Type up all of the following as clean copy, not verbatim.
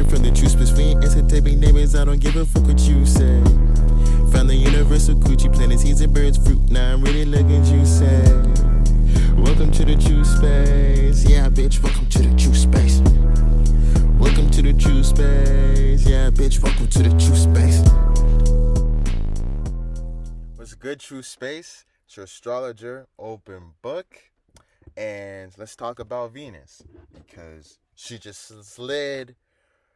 coming from the true space. We ain't entertaining neighbors, I don't give a fuck what you say. Found the universal coochie, planting seeds and birds fruit. Now I'm really looking juicy. Welcome to the true space. Yeah, bitch, welcome to the true space. Welcome to the true space. Yeah, bitch, welcome to the true space. What's good, true space? It's your astrologer, Open Book. And let's talk about Venus, because she just slid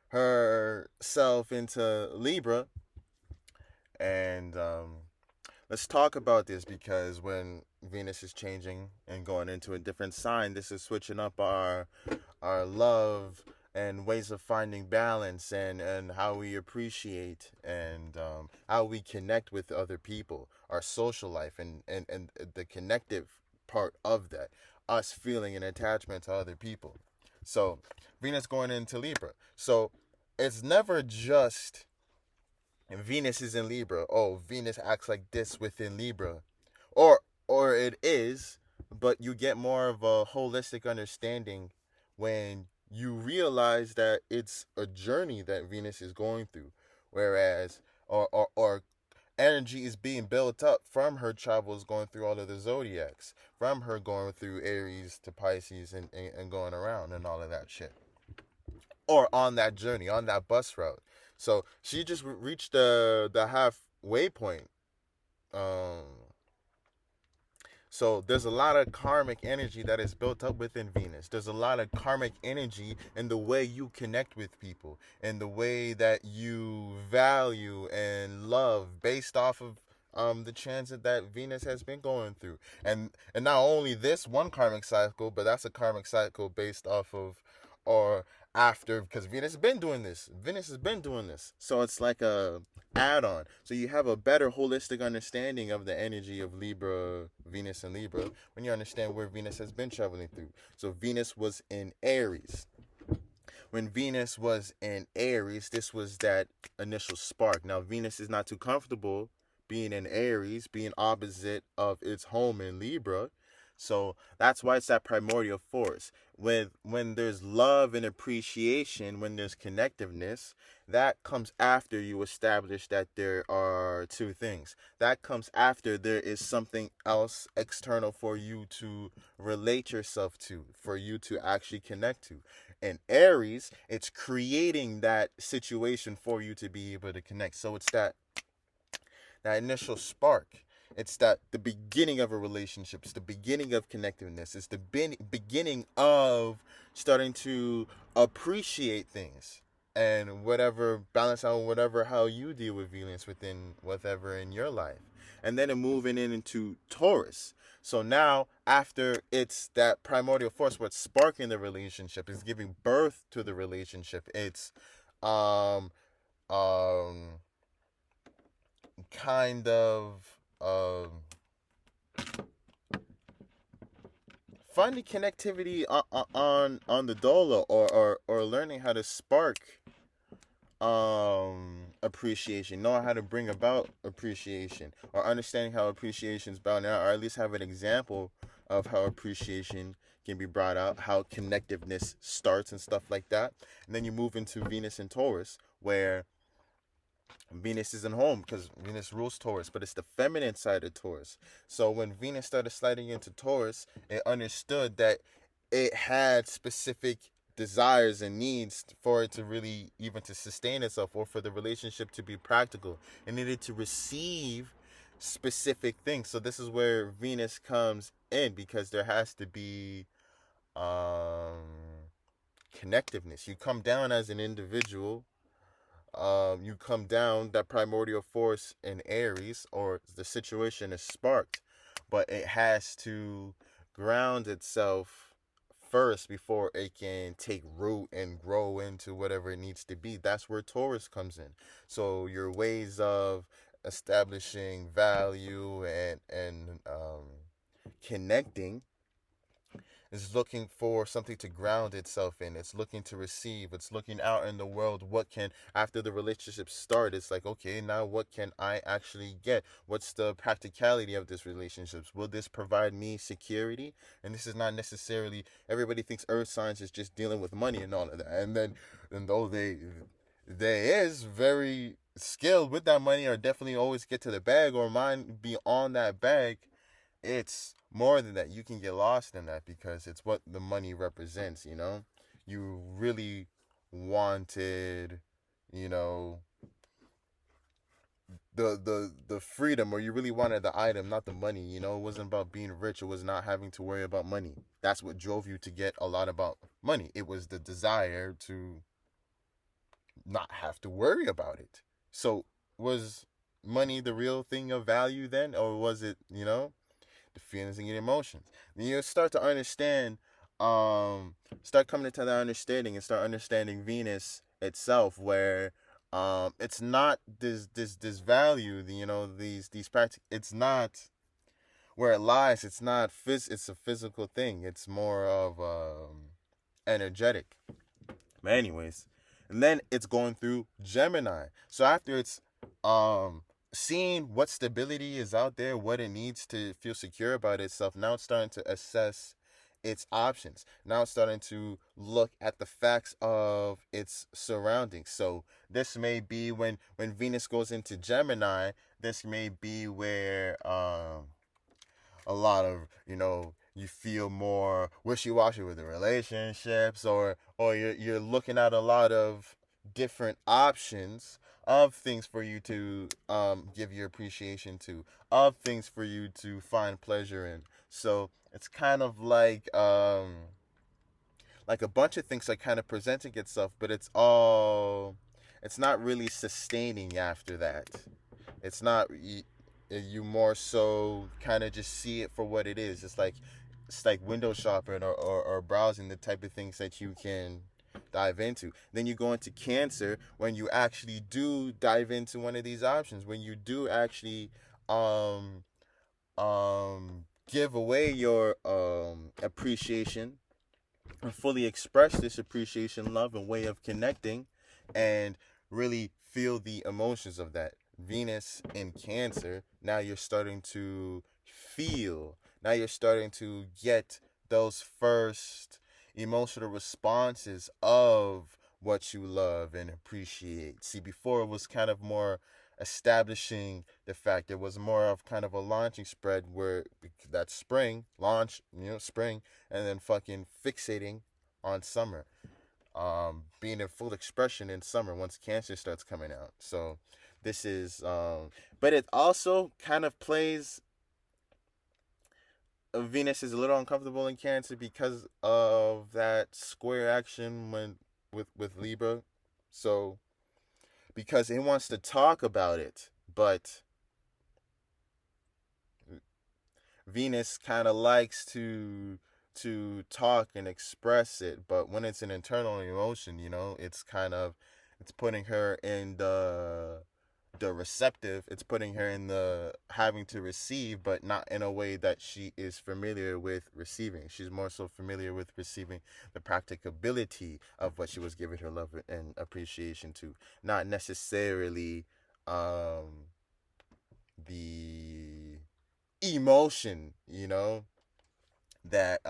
herself into Libra. And let's talk about this, because when Venus is changing and going into a different sign, this is switching up our love and ways of finding balance, and how we appreciate and how we connect with other people, our social life, and the connective part of that, us feeling an attachment to other people. So Venus going into Libra. So it's never just Venus is in Libra. Oh, Venus acts like this within Libra. Or it is, but you get more of a holistic understanding when you realize that it's a journey that Venus is going through. Whereas or energy is being built up from her travels going through all of the zodiacs, from her going through Aries to Pisces and going around and all of that shit. Or on that journey, on that bus route. So she just reached the halfway point. So there's a lot of karmic energy that is built up within Venus. There's a lot of karmic energy in the way you connect with people, and the way that you value and love based off of the transit that Venus has been going through. And not only this one karmic cycle, but that's a karmic cycle based off of, or after, because Venus has been doing this. So it's like a add-on. So you have a better holistic understanding of the energy of Libra, Venus and Libra, when you understand where Venus has been traveling through. So Venus was in Aries. When Venus was in Aries, this was that initial spark. Now Venus is not too comfortable being in Aries, being opposite of its home in Libra. So that's why it's that primordial force. When there's love and appreciation, when there's connectiveness, that comes after you establish that there are two things. That comes after there is something else external for you to relate yourself to, for you to actually connect to. In Aries, it's creating that situation for you to be able to connect. So it's that initial spark. It's the beginning of a relationship. It's the beginning of connectiveness. It's the beginning of starting to appreciate things, and whatever, balance out whatever, how you deal with Venus within whatever in your life. And then moving into Taurus. So now, after it's that primordial force, what's sparking the relationship, is giving birth to the relationship. It's kind of finding connectivity on the dola, or learning how to spark appreciation, knowing how to bring about appreciation, or understanding how appreciation is bound out, or at least have an example of how appreciation can be brought out, how connectiveness starts and stuff like that. And then you move into Venus and Taurus, where Venus isn't home, because Venus rules Taurus, but it's the feminine side of Taurus. So when Venus started sliding into Taurus, it understood that it had specific desires and needs for it to really even to sustain itself, or for the relationship to be practical. It needed to receive specific things. So this is where Venus comes in, because there has to be connectiveness. You come down as an individual. You come down, that primordial force in Aries, or the situation is sparked, but it has to ground itself first before it can take root and grow into whatever it needs to be. That's where Taurus comes in. So your ways of establishing value and connecting is looking for something to ground itself in. It's looking to receive. It's looking out in the world. What can, after the relationship start, it's like, okay, now what can I actually get? What's the practicality of this relationship? Will this provide me security? And this is not necessarily, everybody thinks earth signs is just dealing with money and all of that. And though they is very skilled with that money, or definitely always get to the bag, or mind be on that bag, it's more than that. You can get lost in that because it's what the money represents, you know? You really wanted, you know, the freedom, or you really wanted the item, not the money, you know? It wasn't about being rich. It was not having to worry about money. That's what drove you to get a lot about money. It was the desire to not have to worry about it. So was money the real thing of value then, or was it, you know, the feelings and your emotions? Then you start to understand, start coming into that understanding and start understanding Venus itself, where it's not this value, you know, these practice. It's not where it lies. It's not it's a physical thing. It's more of energetic. But anyways, and then it's going through Gemini. So after it's seeing what stability is out there, what it needs to feel secure about itself, now it's starting to assess its options. Now it's starting to look at the facts of its surroundings. So this may be when Venus goes into Gemini, this may be where a lot of, you know, you feel more wishy-washy with the relationships, or you're looking at a lot of different options of things for you to give your appreciation to, of things for you to find pleasure in. So it's kind of like a bunch of things are kind of presenting itself, but it's not really sustaining after that. It's not, you more so kind of just see it for what it is. It's like window shopping, or browsing the type of things that you can dive into. Then you go into Cancer, when you actually do dive into one of these options, when you do actually um give away your appreciation, or fully express this appreciation, love, and way of connecting, and really feel the emotions of that. Venus in Cancer, now you're starting to feel, now you're starting to get those first emotional responses of what you love and appreciate. See, before it was kind of more establishing the fact. It was more of kind of a launching spread, where that spring launch, you know, spring, and then fucking fixating on summer, being in full expression in summer once Cancer starts coming out. So this is but it also kind of plays, Venus is a little uncomfortable in Cancer because of that square action when with Libra. So because it wants to talk about it, but Venus kind of likes to talk and express it, but when it's an internal emotion, you know, it's putting her in the receptive, it's putting her in the having to receive, but not in a way that she is familiar with receiving. She's more so familiar with receiving the practicability of what she was giving her love and appreciation to, not necessarily the emotion, you know, that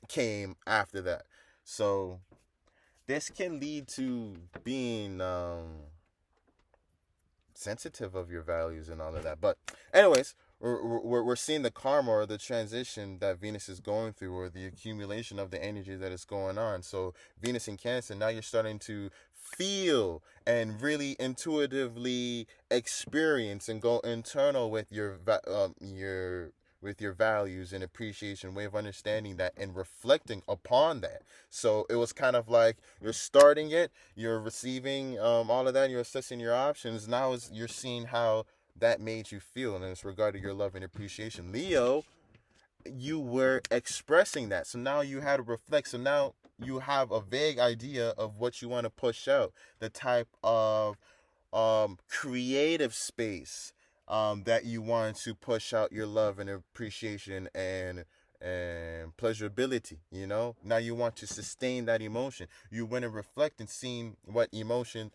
came after that. So this can lead to being sensitive of your values and all of that. But anyways, we're seeing the karma, or the transition that Venus is going through, or the accumulation of the energy that is going on. So Venus in Cancer, now you're starting to feel and really intuitively experience and go internal with your values and appreciation, way of understanding that and reflecting upon that. So it was kind of like you're starting it, you're receiving all of that, you're assessing your options. Now you're seeing how that made you feel, and it's regarding your love and appreciation. Leo, you were expressing that, so now you had to reflect. So now you have a vague idea of what you want to push out, the type of creative space that you want to push out your love and appreciation and pleasurability, you know. Now you want to sustain that emotion. You went and reflect and seen what emotion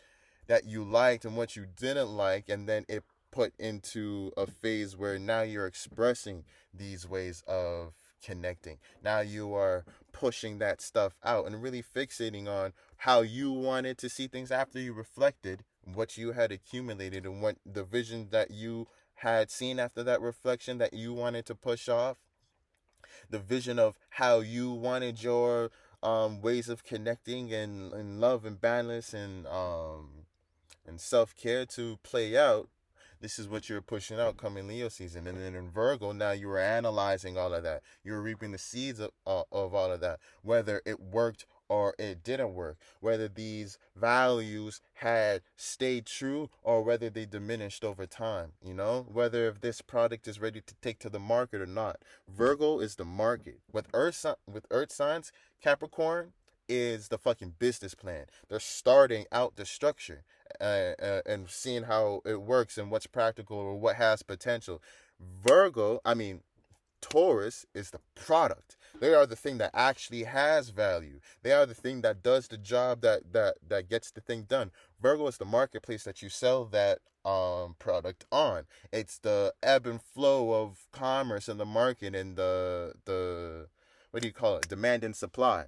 that you liked and what you didn't like, and then it put into a phase where now you're expressing these ways of connecting. Now you are pushing that stuff out and really fixating on how you wanted to see things after you reflected what you had accumulated and what the vision that you had seen after that reflection that you wanted to push off, the vision of how you wanted your ways of connecting and love and balance and self-care to play out. This is what you're pushing out coming Leo season. And then in Virgo, now you are analyzing all of that. You're reaping the seeds of all of that, whether it worked or it didn't work, whether these values had stayed true or whether they diminished over time, you know, whether if this product is ready to take to the market or not. Virgo is the market. With earth signs, Capricorn is the fucking business plan. They're starting out the structure and seeing how it works and what's practical or what has potential. Taurus is the product. They are the thing that actually has value. They are the thing that does the job that gets the thing done. Virgo is the marketplace that you sell that product on. It's the ebb and flow of commerce in the market and the what do you call it? Demand and supply.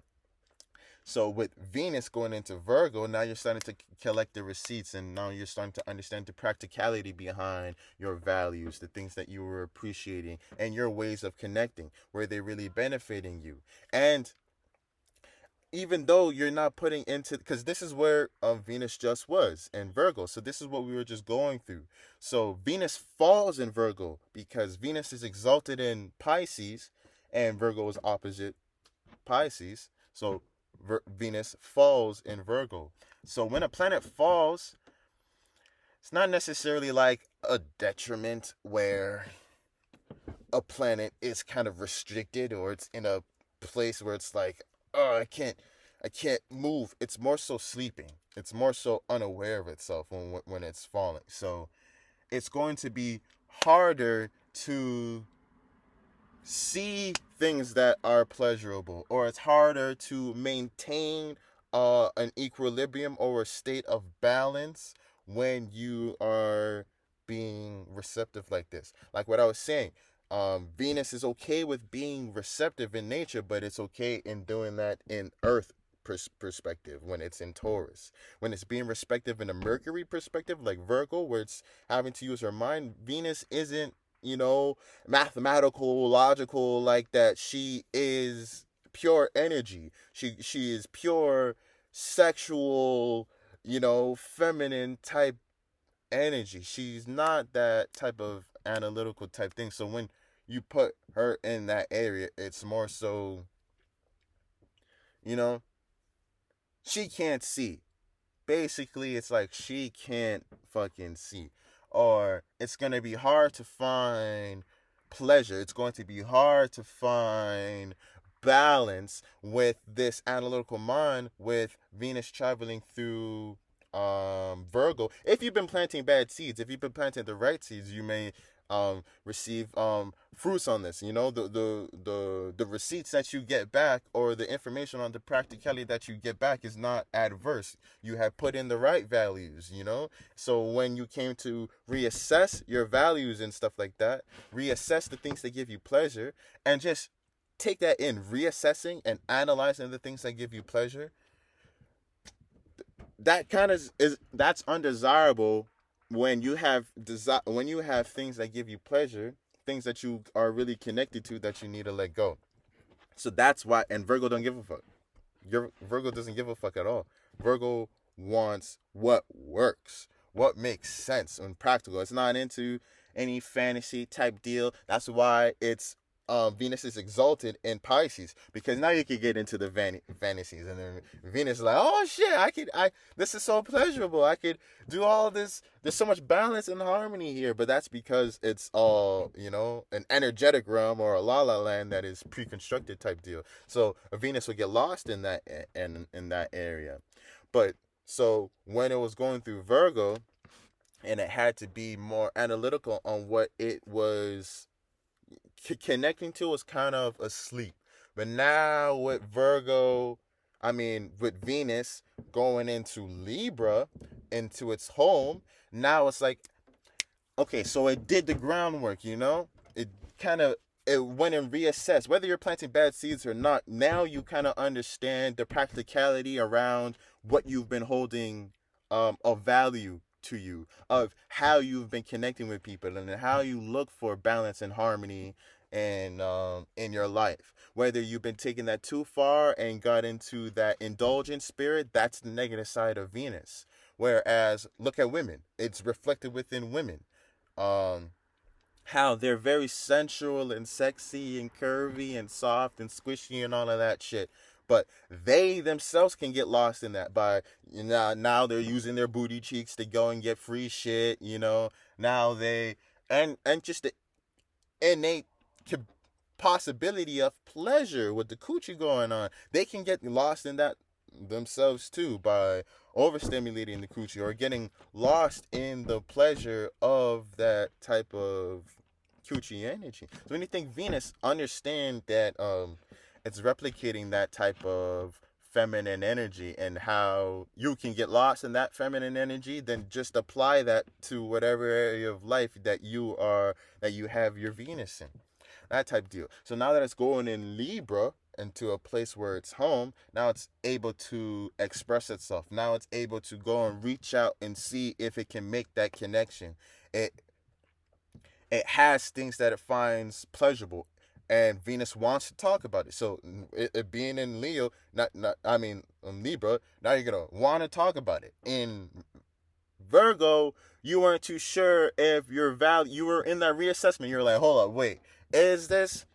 So with Venus going into Virgo, now you're starting to collect the receipts, and now you're starting to understand the practicality behind your values, the things that you were appreciating, and your ways of connecting, where they're really benefiting you. And even though you're not putting into, because this is where Venus just was in Virgo. So this is what we were just going through. So Venus falls in Virgo because Venus is exalted in Pisces, and Virgo is opposite Pisces. So Venus falls in Virgo. So when a planet falls, it's not necessarily like a detriment where a planet is kind of restricted or it's in a place where it's like, oh, I can't move. It's more so sleeping. It's more so unaware of itself when it's falling. So it's going to be harder to see things that are pleasurable, or it's harder to maintain an equilibrium or a state of balance when you are being receptive like this. Like what I was saying, Venus is okay with being receptive in nature, but it's okay in doing that in Earth perspective when it's in Taurus. When it's being receptive in a Mercury perspective, like Virgo, where it's having to use her mind, Venus isn't, you know, mathematical, logical like that. She is pure energy. She is pure sexual, you know, feminine type energy. She's not that type of analytical type thing. So when you put her in that area, it's more so, you know, she can't see. Basically, it's like she can't fucking see. Or it's going to be hard to find pleasure. It's going to be hard to find balance with this analytical mind with Venus traveling through Virgo. If you've been planting bad seeds, if you've been planting the right seeds, you may receive fruits on this. You know, the receipts that you get back, or the information on the practicality that you get back, is not adverse. You have put in the right values, you know. So when you came to reassess your values and stuff like that, reassess the things that give you pleasure, and just take that in, reassessing and analyzing the things that give you pleasure, that kind of that's undesirable when you have things that give you pleasure, things that you are really connected to that you need to let go. So that's why, and Virgo don't give a fuck. Virgo doesn't give a fuck at all. Virgo wants what works, what makes sense and practical. It's not into any fantasy type deal. That's why it's Venus is exalted in Pisces, because now you can get into the fantasies, and then Venus is like, oh shit, this is so pleasurable. I could do all this. There's so much balance and harmony here, but that's because it's all, you know, an energetic realm or a la la land that is pre-constructed type deal. So Venus would get lost in that in that area. But so when it was going through Virgo, and it had to be more analytical on what it was connecting to was kind of asleep. But now with with Venus going into Libra, into its home, now it's like, okay, so it did the groundwork, It kind of, it went and reassessed whether you're planting bad seeds or not. Now you kind of understand the practicality around what you've been holding of value to you, of how you've been connecting with people, and how you look for balance and harmony and in your life. Whether you've been taking that too far and got into that indulgent spirit, that's the negative side of Venus. Whereas look at women, it's reflected within women. How they're very sensual and sexy and curvy and soft and squishy and all of that shit. But they themselves can get lost in that by, now they're using their booty cheeks to go and get free shit, Now they, and just the innate possibility of pleasure with the coochie going on. They can get lost in that themselves too by overstimulating the coochie or getting lost in the pleasure of that type of coochie energy. So when you think Venus, understand that it's replicating that type of feminine energy, and how you can get lost in that feminine energy, then just apply that to whatever area of life that you have your Venus in. That type deal. So now that it's going in Libra into a place where it's home, now it's able to express itself. Now it's able to go and reach out and see if it can make that connection. It has things that it finds pleasurable, and Venus wants to talk about it. So it being in Leo, in Libra, now you're gonna want to talk about it. In Virgo, you weren't too sure if your value. You were in that reassessment. You're like, hold up, wait, is this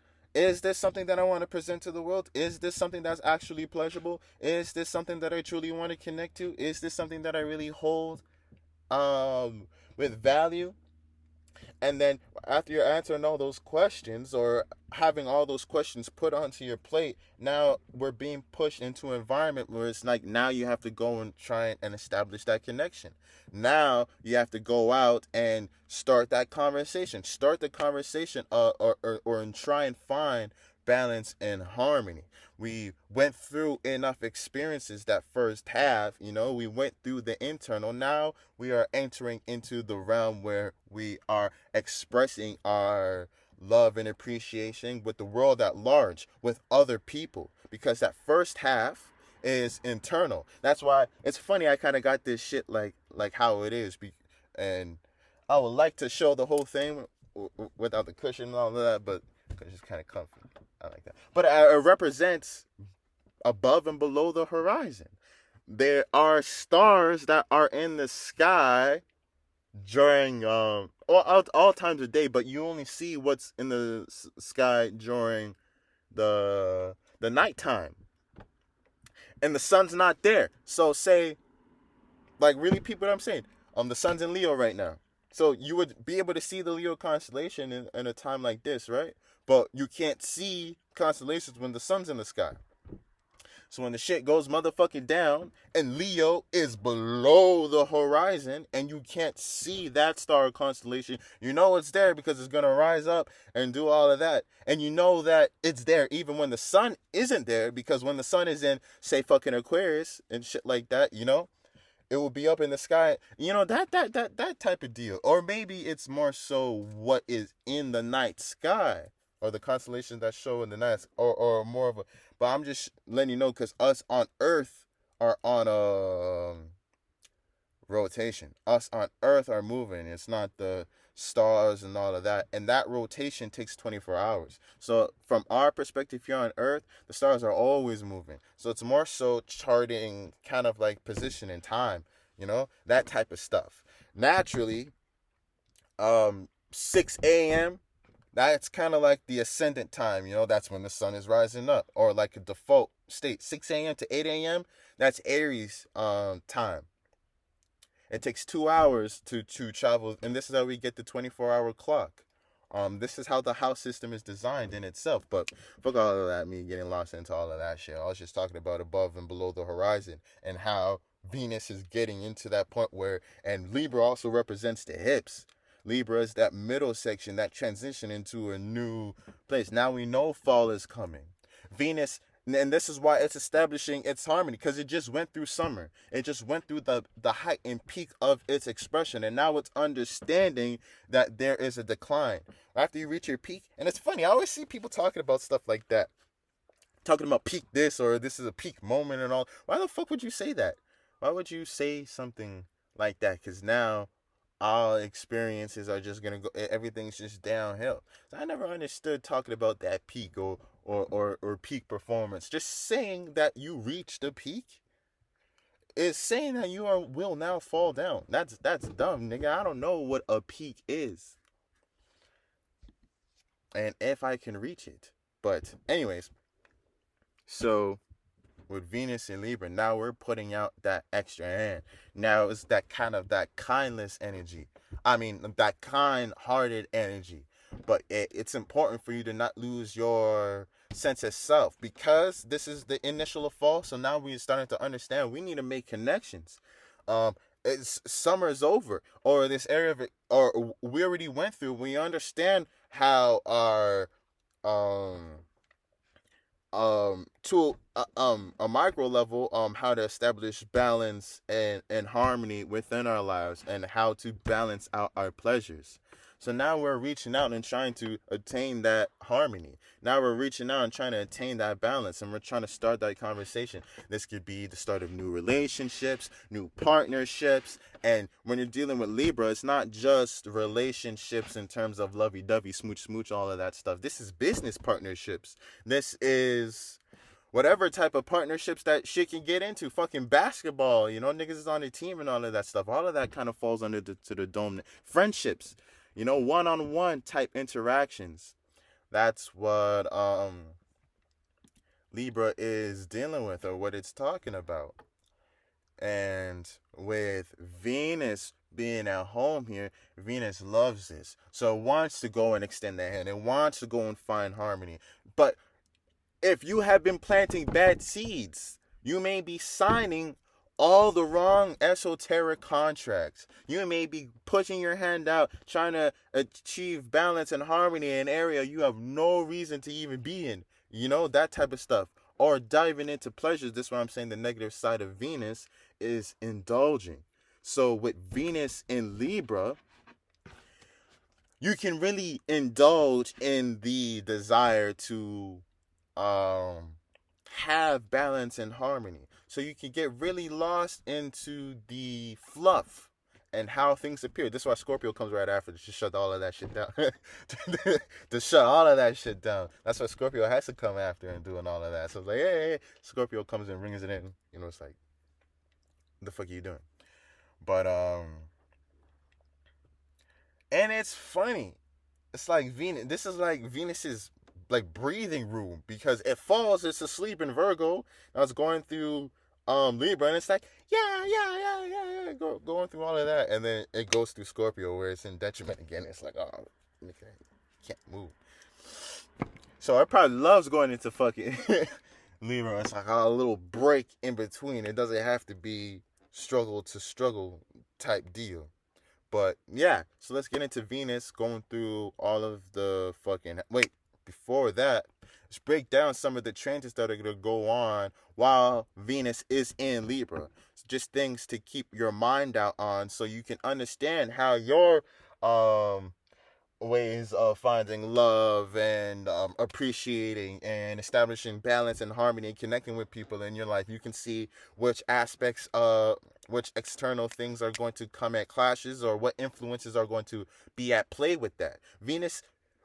something that I want to present to the world? Is this something that's actually pleasurable? Is this something that I truly want to connect to? Is this something that I really hold with value? And then after you're answering all those questions, or having all those questions put onto your plate, now we're being pushed into an environment where it's like, now you have to go and try and establish that connection. Now you have to go out and start that conversation. Start the conversation and try and find balance and harmony. We went through enough experiences that first half, we went through the internal. Now we are entering into the realm where we are expressing our love and appreciation with the world at large, with other people, because that first half is internal. That's why it's funny, I kind of got this shit like how it is, and I would like to show the whole thing without the cushion and all of that, but it's just kind of comfy. I like that. But it represents above and below the horizon. There are stars that are in the sky during all times of day, but you only see what's in the sky during the nighttime, and the sun's not there. So say, like, really peep what I'm saying. The sun's in Leo right now, so you would be able to see the Leo constellation in a time like this, right? But you can't see constellations when the sun's in the sky. So when the shit goes motherfucking down and Leo is below the horizon and you can't see that star constellation, you know it's there because it's going to rise up and do all of that. And you know that it's there even when the sun isn't there, because when the sun is in, say, fucking Aquarius and shit like that, it will be up in the sky. That type of deal. Or maybe it's more so what is in the night sky, or the constellations that show in the night, or more of a. But I'm just letting you know, because us on Earth are on a rotation. Us on Earth are moving. It's not the stars and all of that. And that rotation takes 24 hours. So from our perspective here on Earth, the stars are always moving. So it's more so charting kind of like position and time, that type of stuff. Naturally, 6 a.m., that's kind of like the ascendant time, that's when the sun is rising up, or like a default state. 6 a.m. to 8 a.m., that's Aries time. It takes 2 hours to travel, and this is how we get the 24-hour clock. This is how the house system is designed in itself. But fuck all of that, me getting lost into all of that shit. I was just talking about above and below the horizon, and how Venus is getting into that point where, and Libra also represents the hips. Libra is that middle section, that transition into a new place. Now we know fall is coming. Venus, and this is why it's establishing its harmony, because it just went through summer. It just went through the height and peak of its expression, and now it's understanding that there is a decline after you reach your peak. And it's funny, I always see people talking about stuff like that, talking about peak this, or this is a peak moment and all. Why the fuck would you say that? Why would you say something like that? Because now all experiences are just gonna go, everything's just downhill. So I never understood talking about that peak or peak performance. Just saying that you reached a peak is saying that you will now fall down. That's dumb, nigga. I don't know what a peak is, and if I can reach it. But anyways, so with Venus and Libra, now we're putting out that extra hand. Now it's that kindless energy. I mean, that kind-hearted energy. But it's important for you to not lose your sense of self, because this is the initial of fall. So now we're starting to understand we need to make connections. Summer is over, or this area of it, or we already went through. We understand how our to a micro level, how to establish balance and harmony within our lives, and how to balance out our pleasures. So now we're reaching out and trying to attain that harmony. Now we're reaching out and trying to attain that balance, and we're trying to start that conversation. This could be the start of new relationships, new partnerships. And when you're dealing with Libra, it's not just relationships in terms of lovey-dovey, smooch, all of that stuff. This is business partnerships. This is whatever type of partnerships that shit can get into. Fucking basketball, niggas is on the team and all of that stuff. All of that kind of falls under to the dome. Friendships, one-on-one type interactions. That's what Libra is dealing with, or what it's talking about. And with Venus being at home here, Venus loves this. So it wants to go and extend that hand. It wants to go and find harmony. But if you have been planting bad seeds, you may be signing all the wrong esoteric contracts. You may be pushing your hand out, trying to achieve balance and harmony in an area you have no reason to even be in. That type of stuff. Or diving into pleasures. This is why I'm saying the negative side of Venus is indulging. So with Venus in Libra, you can really indulge in the desire to have balance and harmony. So you can get really lost into the fluff and how things appear. This is why Scorpio comes right after to shut all of that shit down. To shut all of that shit down. That's why Scorpio has to come after and doing all of that. So it's like, hey. Scorpio comes and rings it in. It's like, what the fuck are you doing? But, and it's funny. It's like Venus. This is like Venus's like breathing room, because it falls, it's asleep in Virgo. I was going through Libra, and it's like going through all of that, and then it goes through Scorpio where it's in detriment again. It's like, oh, okay, can't move. So it probably loves going into fucking Libra. It's like a little break in between. It doesn't have to be struggle to struggle type deal. But yeah, so let's get into Venus going through all of the fucking before that, let's break down some of the transits that are going to go on while Venus is in Libra. It's just things to keep your mind out on, so you can understand how your ways of finding love and appreciating and establishing balance and harmony and connecting with people in your life. You can see which aspects which external things are going to come at clashes, or what influences are going to be at play with that.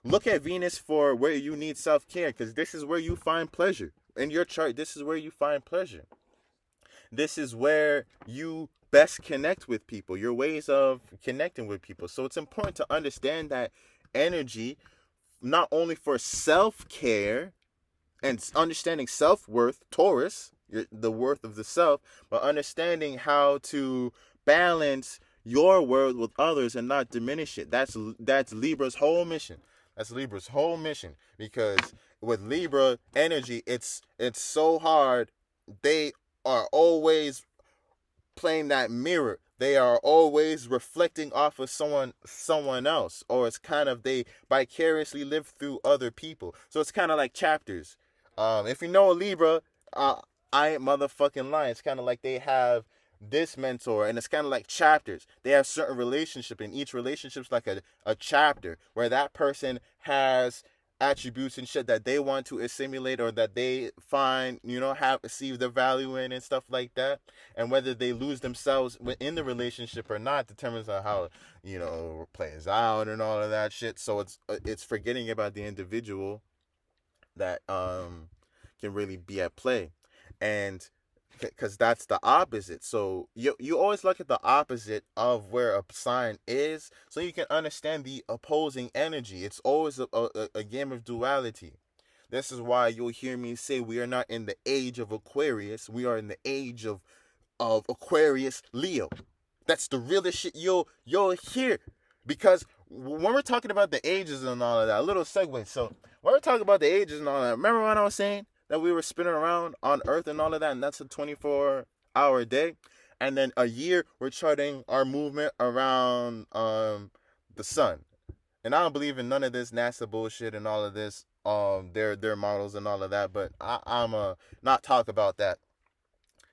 Look at Venus for where you need self-care, because this is where you find pleasure. In your chart, this is where you find pleasure. This is where you best connect with people, your ways of connecting with people. So it's important to understand that energy, not only for self-care and understanding self-worth, Taurus, the worth of the self, but understanding how to balance your world with others and not diminish it. That's Libra's whole mission. That's Libra's whole mission, because with Libra energy, it's so hard. They are always playing that mirror. they are always reflecting off of someone else, or it's kind of they vicariously live through other people. So it's kind of like chapters. If you know a Libra, I ain't motherfucking lying. It's kind of like they have this mentor, and it's kind of like chapters. They have certain relationship, and each relationship's like a chapter where that person has attributes and shit that they want to assimilate, or that they find, have see the value in and stuff like that. And whether they lose themselves within the relationship or not determines on how, plays out and all of that shit. So it's forgetting about the individual that can really be at play. And because that's the opposite. So you always look at the opposite of where a sign is, so you can understand the opposing energy. It's always a game of duality. This is why you'll hear me say we are not in the age of Aquarius. We are in the age of Aquarius Leo. That's the realest shit you'll hear. Because when we're talking about the ages and all of that, a little segue. So when we're talking about the ages and all that, remember what I was saying? That we were spinning around on Earth and all of that, and that's a 24-hour day. And then a year, we're charting our movement around the sun. And I don't believe in none of this NASA bullshit and all of this, their models and all of that. But I'm not talk about that,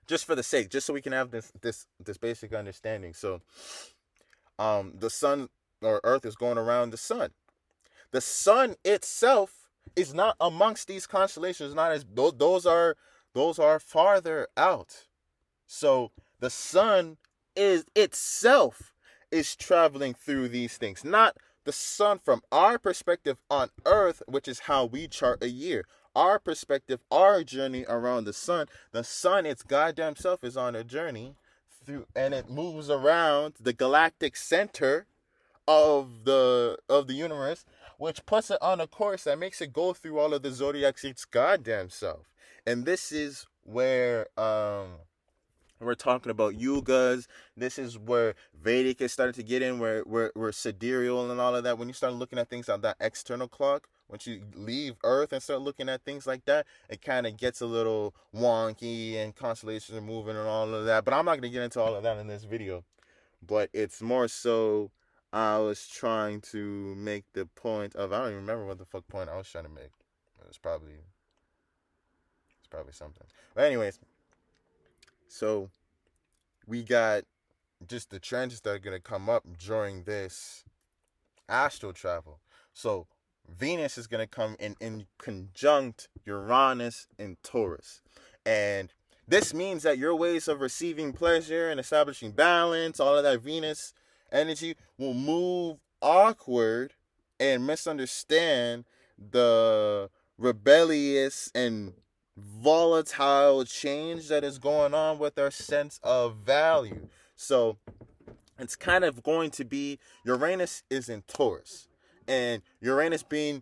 just for the sake, just so we can have this basic understanding. So, the sun or Earth is going around the sun. The sun itself is not amongst these constellations. Not as those are farther out. So the sun itself is traveling through these things, not the sun from our perspective on Earth, which is how we chart a year. Our perspective, our journey around the sun its goddamn self is on a journey through, and it moves around the galactic center of the universe, which puts it on a course that makes it go through all of the zodiac's its goddamn self. And this is where we're talking about yugas. This is where Vedic is starting to get in, where sidereal and all of that. When you start looking at things on that external clock, once you leave Earth and start looking at things like that, it kind of gets a little wonky, and constellations are moving and all of that. But I'm not going to get into all of that in this video. But it's more so, I was trying to make the point of, I don't even remember what the fuck point I was trying to make. It's probably something. But anyways, so we got just the transits that are going to come up during this astral travel. So Venus is going to come in conjunct Uranus and Taurus. And this means that your ways of receiving pleasure and establishing balance, all of that Venus energy, will move awkward and misunderstand the rebellious and volatile change that is going on with our sense of value. So it's kind of going to be, Uranus is in Taurus, and Uranus being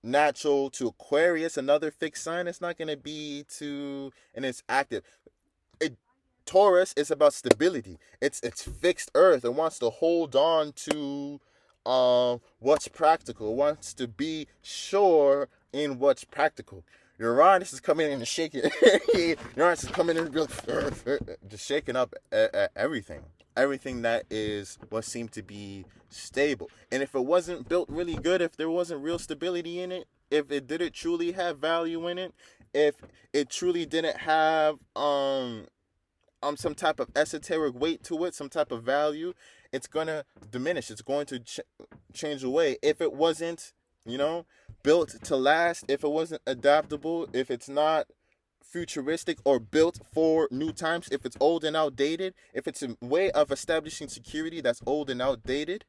natural to Aquarius, another fixed sign, it's not going to be too, and it's active. Taurus is about stability. It's fixed Earth. It wants to hold on to what's practical. It wants to be sure in what's practical. Uranus is coming in and shaking. Uranus is coming in and just shaking up everything. Everything that is what seemed to be stable. And if it wasn't built really good, if there wasn't real stability in it, if it didn't truly have value in it, if it truly didn't have some type of esoteric weight to it, some type of value, it's gonna diminish. It's going to change away. If it wasn't, built to last, if it wasn't adaptable, if it's not futuristic or built for new times, if it's old and outdated, if it's a way of establishing security that's old and outdated,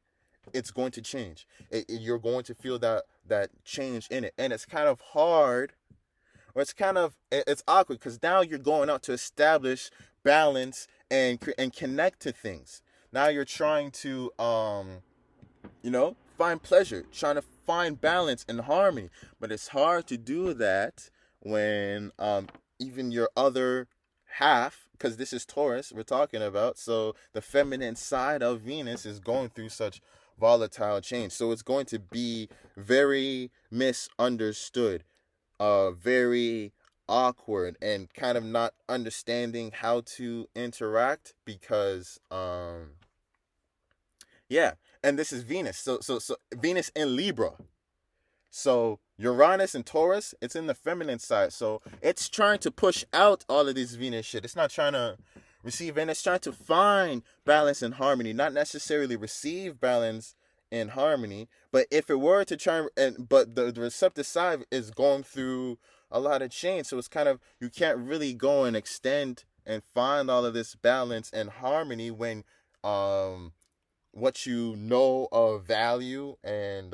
it's going to change. You're going to feel that change in it. And it's kind of hard, or it's awkward, because now you're going out to establish balance and connect to things. Now you're trying to find pleasure, trying to find balance and harmony, but it's hard to do that when even your other half, because this is Taurus we're talking about, so the feminine side of Venus is going through such volatile change. So it's going to be very misunderstood, very awkward and kind of not understanding how to interact because yeah, and this is Venus. So Venus in Libra. So Uranus and Taurus, it's in the feminine side. So it's trying to push out all of this Venus shit. It's not trying to receive, and it's trying to find balance and harmony, not necessarily receive balance and harmony. But if it were to try but the receptive side is going through a lot of change. So it's kind of, you can't really go and extend and find all of this balance and harmony when what you know of value and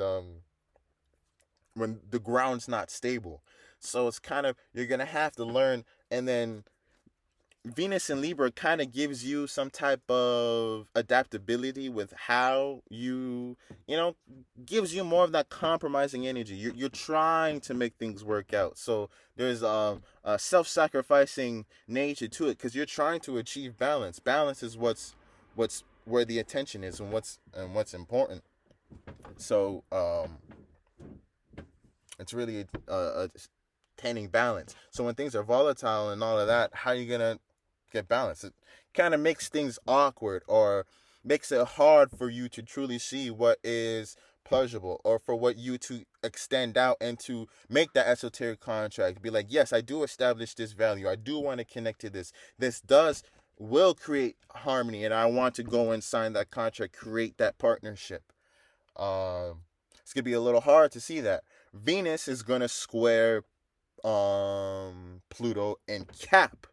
when the ground's not stable. So it's kind of, you're gonna have to learn. And then Venus in Libra kind of gives you some type of adaptability with how you know, gives you more of that compromising energy. You're trying to make things work out. So there's a self-sacrificing nature to it because you're trying to achieve balance. Balance is what's where the attention is and what's important. So it's really attaining balance. So when things are volatile and all of that, how are you gonna get balance? It kind of makes things awkward or makes it hard for you to truly see what is pleasurable, or for what you to extend out and to make that esoteric contract. Be like, yes, I do establish this value. I do want to connect to this. This will create harmony, and I want to go and sign that contract, create that partnership. It's gonna be a little hard to see that. Venus is gonna square Pluto in Cap.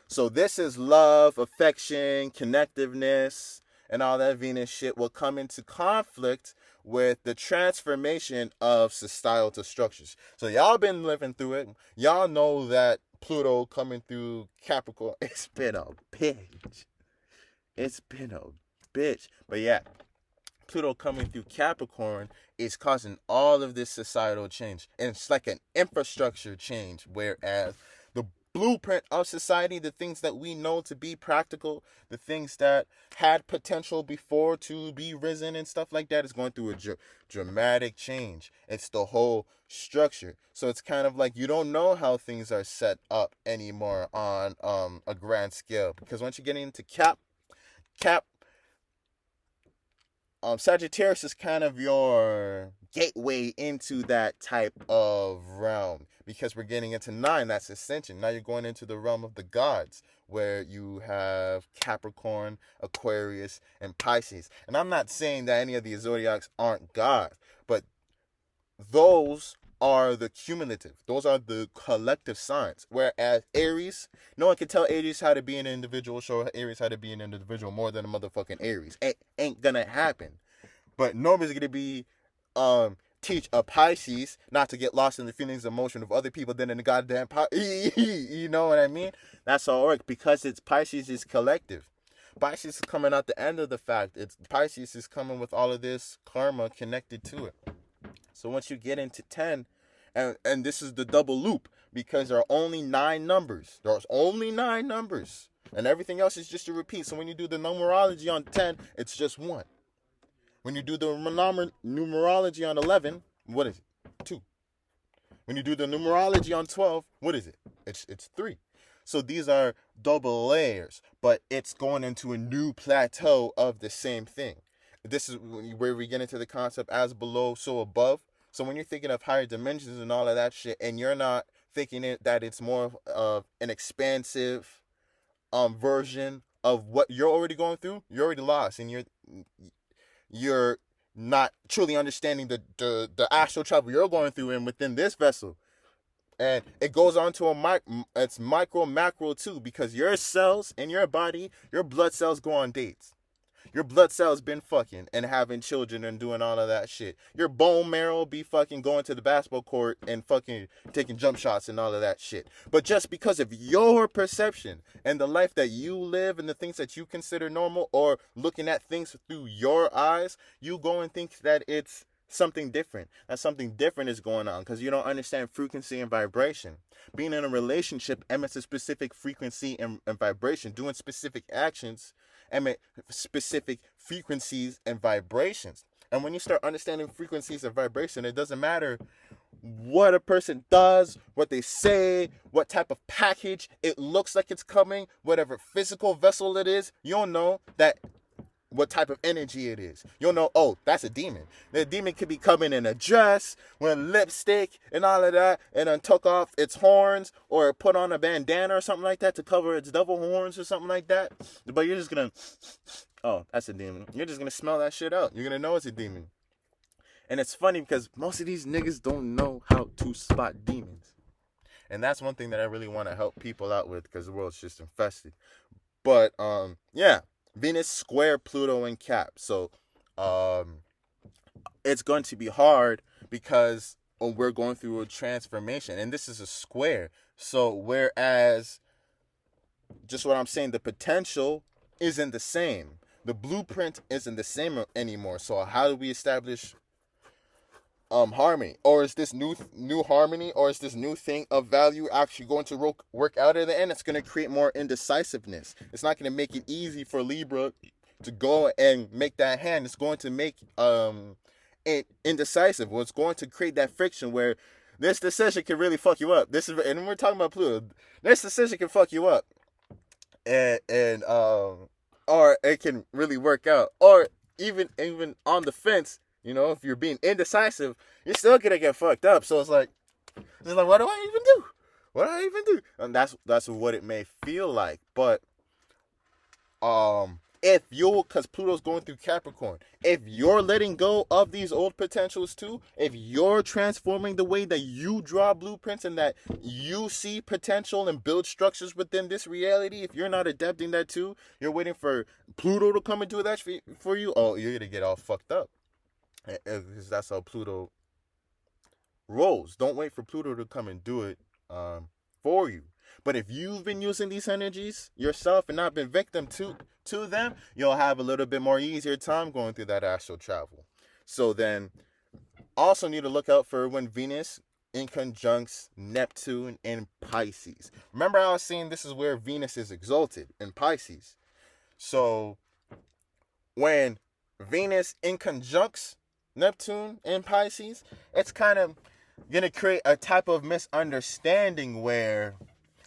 So this is love, affection, connectiveness, and all that Venus shit will come into conflict with the transformation of societal structures. So y'all been living through it. Y'all know that Pluto coming through Capricorn, it's been a bitch. It's been a bitch. But yeah, Pluto coming through Capricorn is causing all of this societal change. And it's like an infrastructure change, whereas the blueprint of society, the things that we know to be practical, the things that had potential before to be risen and stuff like that, is going through a dramatic change. It's the whole structure. So it's kind of like you don't know how things are set up anymore on a grand scale, because once you get into Cap, Sagittarius is kind of your gateway into that type of realm, because we're getting into 9, that's Ascension. Now you're going into the realm of the gods, where you have Capricorn, Aquarius, and Pisces. And I'm not saying that any of these zodiacs aren't gods, but those are the cumulative. Those are the collective signs. Whereas Aries, no one can tell Aries how to be an individual, show Aries how to be an individual more than a motherfucking Aries. It ain't gonna happen. But nobody's gonna be teach a Pisces not to get lost in the feelings and emotion of other people than in the goddamn you know what I mean? That's all right, because it's Pisces is collective. Pisces is coming out the end of the fact. It's Pisces is coming with all of this karma connected to it. So once you get into 10, and this is the double loop, because there are only 9 numbers. There's only 9 numbers. And everything else is just a repeat. So when you do the numerology on 10, it's just 1. When you do the numerology on 11, what is it? 2. When you do the numerology on 12, what is it? It's 3. So these are double layers, but it's going into a new plateau of the same thing. This is where we get into the concept as below, so above. So when you're thinking of higher dimensions and all of that shit, and you're not thinking that it's more of an expansive version of what you're already going through, you're already lost, and you're not truly understanding the astral travel you're going through and within this vessel. And it goes on to it's micro, macro too, because your cells in your body, your blood cells go on dates. Your blood cells been fucking and having children and doing all of that shit. Your bone marrow be fucking going to the basketball court and fucking taking jump shots and all of that shit. But just because of your perception and the life that you live and the things that you consider normal, or looking at things through your eyes, you go and think that it's something different. That something different is going on because you don't understand frequency and vibration. Being in a relationship emits a specific frequency and vibration. Doing specific actions emit specific frequencies and vibrations. And when you start understanding frequencies and vibration, it doesn't matter what a person does, what they say, what type of package it looks like it's coming, whatever physical vessel it is, you'll know that what type of energy it is. You'll know, oh, that's a demon. The demon could be coming in a dress with lipstick and all of that, and then took off its horns or put on a bandana or something like that to cover its devil horns or something like that. But you're just gonna, oh, that's a demon. You're just gonna smell that shit out. You're gonna know it's a demon. And it's funny because most of these niggas don't know how to spot demons. And that's one thing that I really want to help people out with, because the world's just infested. But yeah, Venus square Pluto in Cap. So it's going to be hard because we're going through a transformation, and this is a square. So whereas, just what I'm saying, the potential isn't the same. The blueprint isn't the same anymore. So how do we establish harmony? Or is this new harmony, or is this new thing of value actually going to work out at the end? It's going to create more indecisiveness. It's not going to make it easy for Libra to go and make that hand. It's going to make it indecisive. Well, it's going to create that friction where this decision can really fuck you up. And we're talking about Pluto. This decision can fuck you up, and or it can really work out, or even on the fence. You know, if you're being indecisive, you're still gonna get fucked up. So it's like, what do I even do? What do I even do? And that's what it may feel like. But if you, because Pluto's going through Capricorn, if you're letting go of these old potentials too, if you're transforming the way that you draw blueprints and that you see potential and build structures within this reality, if you're not adapting that too, you're waiting for Pluto to come and do that for you, oh, you're gonna get all fucked up. Because that's how Pluto rolls. Don't wait for Pluto to come and do it for you. But if you've been using these energies yourself and not been victim to them, you'll have a little bit more easier time going through that astral travel. So then, also need to look out for when Venus in conjuncts Neptune in Pisces. Remember I was saying this is where Venus is exalted, in Pisces. So when Venus in conjuncts Neptune in Pisces, it's kind of going to create a type of misunderstanding where,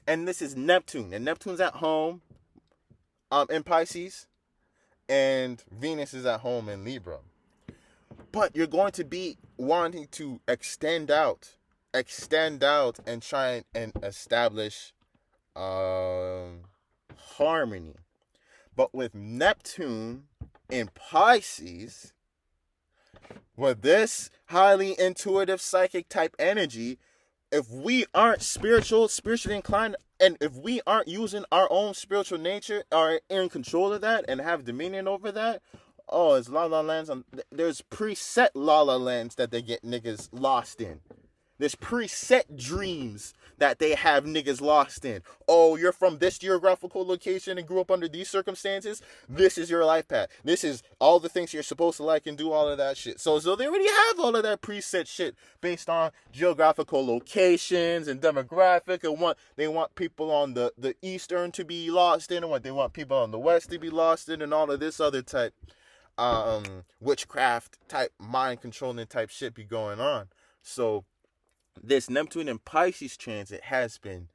and this is Neptune, and Neptune's at home in Pisces, and Venus is at home in Libra. But you're going to be wanting to extend out and try and establish harmony. But with Neptune in Pisces, with this highly intuitive psychic type energy, if we aren't spiritually inclined, and if we aren't using our own spiritual nature, are in control of that and have dominion over that, oh, it's la la lands. There's preset la la lands that they get niggas lost in. There's preset dreams that they have niggas lost in. Oh, you're from this geographical location and grew up under these circumstances. This is your life path. This is all the things you're supposed to like and do all of that shit. So they already have all of that preset shit based on geographical locations and demographic, and they want people on the eastern to be lost in, and what they want people on the west to be lost in, and all of this other type witchcraft type mind controlling type shit be going on. So this Neptune and Pisces transit has been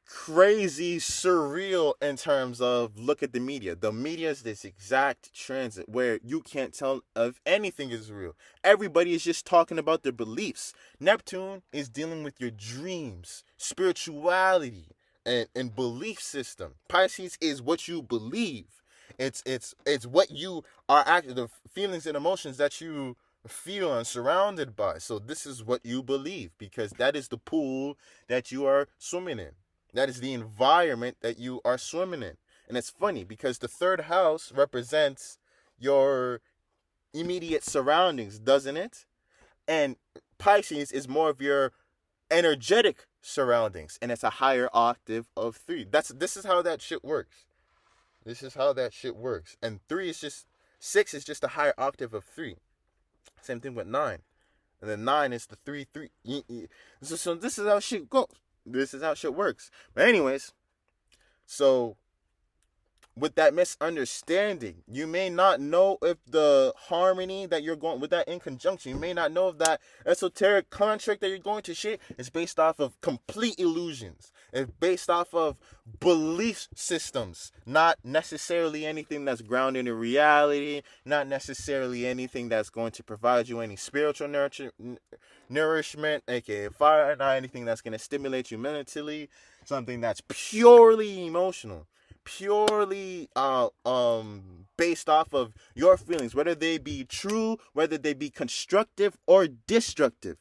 crazy surreal in terms of, look at the media. The media is this exact transit where you can't tell if anything is real. Everybody is just talking about their beliefs. Neptune is dealing with your dreams, spirituality, and belief system. Pisces is what you believe. It's what you are the feelings and emotions that you feel and surrounded by. So this is what you believe, because that is the pool that you are swimming in. That is the environment that you are swimming in. And it's funny because the third house represents your immediate surroundings, doesn't it? And Pisces is more of your energetic surroundings, and it's a higher octave of 3. This is how that shit works. This is how that shit works. And 6 is just a higher octave of 3. Same thing with 9. And then 9 is the 3. So this is how shit goes. This is how shit works. But anyways, so with that misunderstanding. You may not know if the harmony that you're going with that in conjunction, you may not know if that esoteric contract that you're going to share is based off of complete illusions. It's based off of belief systems, not necessarily anything that's grounded in reality, not necessarily anything that's going to provide you any spiritual nourishment, aka fire, not anything that's going to stimulate you mentally, something that's purely emotional, purely based off of your feelings, whether they be true, whether they be constructive or destructive.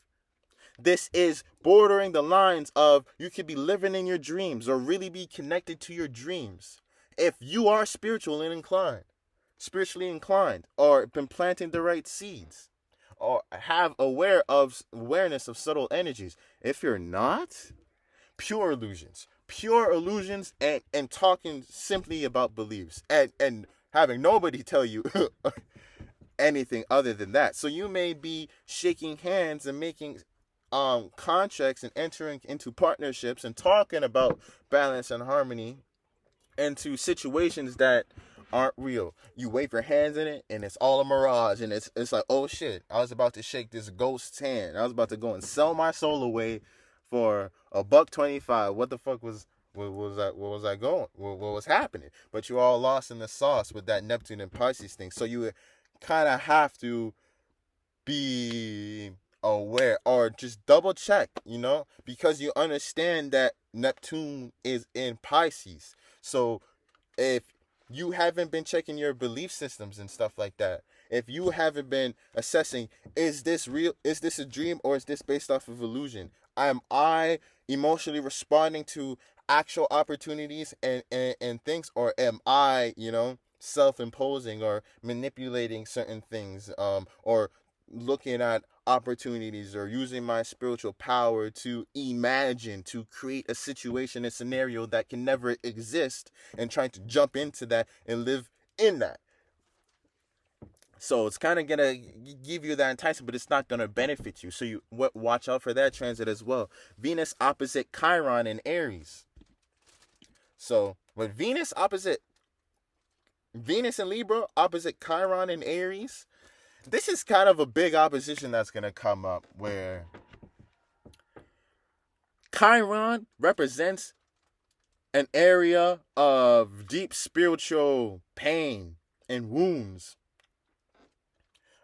This is bordering the lines of you could be living in your dreams or really be connected to your dreams. If you are spiritually inclined, or been planting the right seeds, or have awareness of subtle energies. If you're not, pure illusions and talking simply about beliefs and having nobody tell you anything other than that. So you may be shaking hands and making contracts and entering into partnerships and talking about balance and harmony into situations that aren't real. You wave your hands in it and it's all a mirage, and it's like, oh shit, I was about to shake this ghost's hand. I was about to go and sell my soul away for $1.25. What the fuck was I going? What was happening? But you all lost in the sauce with that Neptune and Pisces thing. So you kind of have to be aware or just double check, because you understand that Neptune is in Pisces. So if you haven't been checking your belief systems and stuff like that, if you haven't been assessing, is this real? Is this a dream, or is this based off of illusion? Am I emotionally responding to actual opportunities and things, or am I, self-imposing or manipulating certain things, or looking at opportunities or using my spiritual power to imagine, to create a situation, a scenario that can never exist, and trying to jump into that and live in that. So it's kind of going to give you that enticement, but it's not going to benefit you. So you watch out for that transit as well. Venus opposite Chiron and Aries. So with Venus and Libra opposite Chiron and Aries, this is kind of a big opposition that's going to come up, where Chiron represents an area of deep spiritual pain and wounds.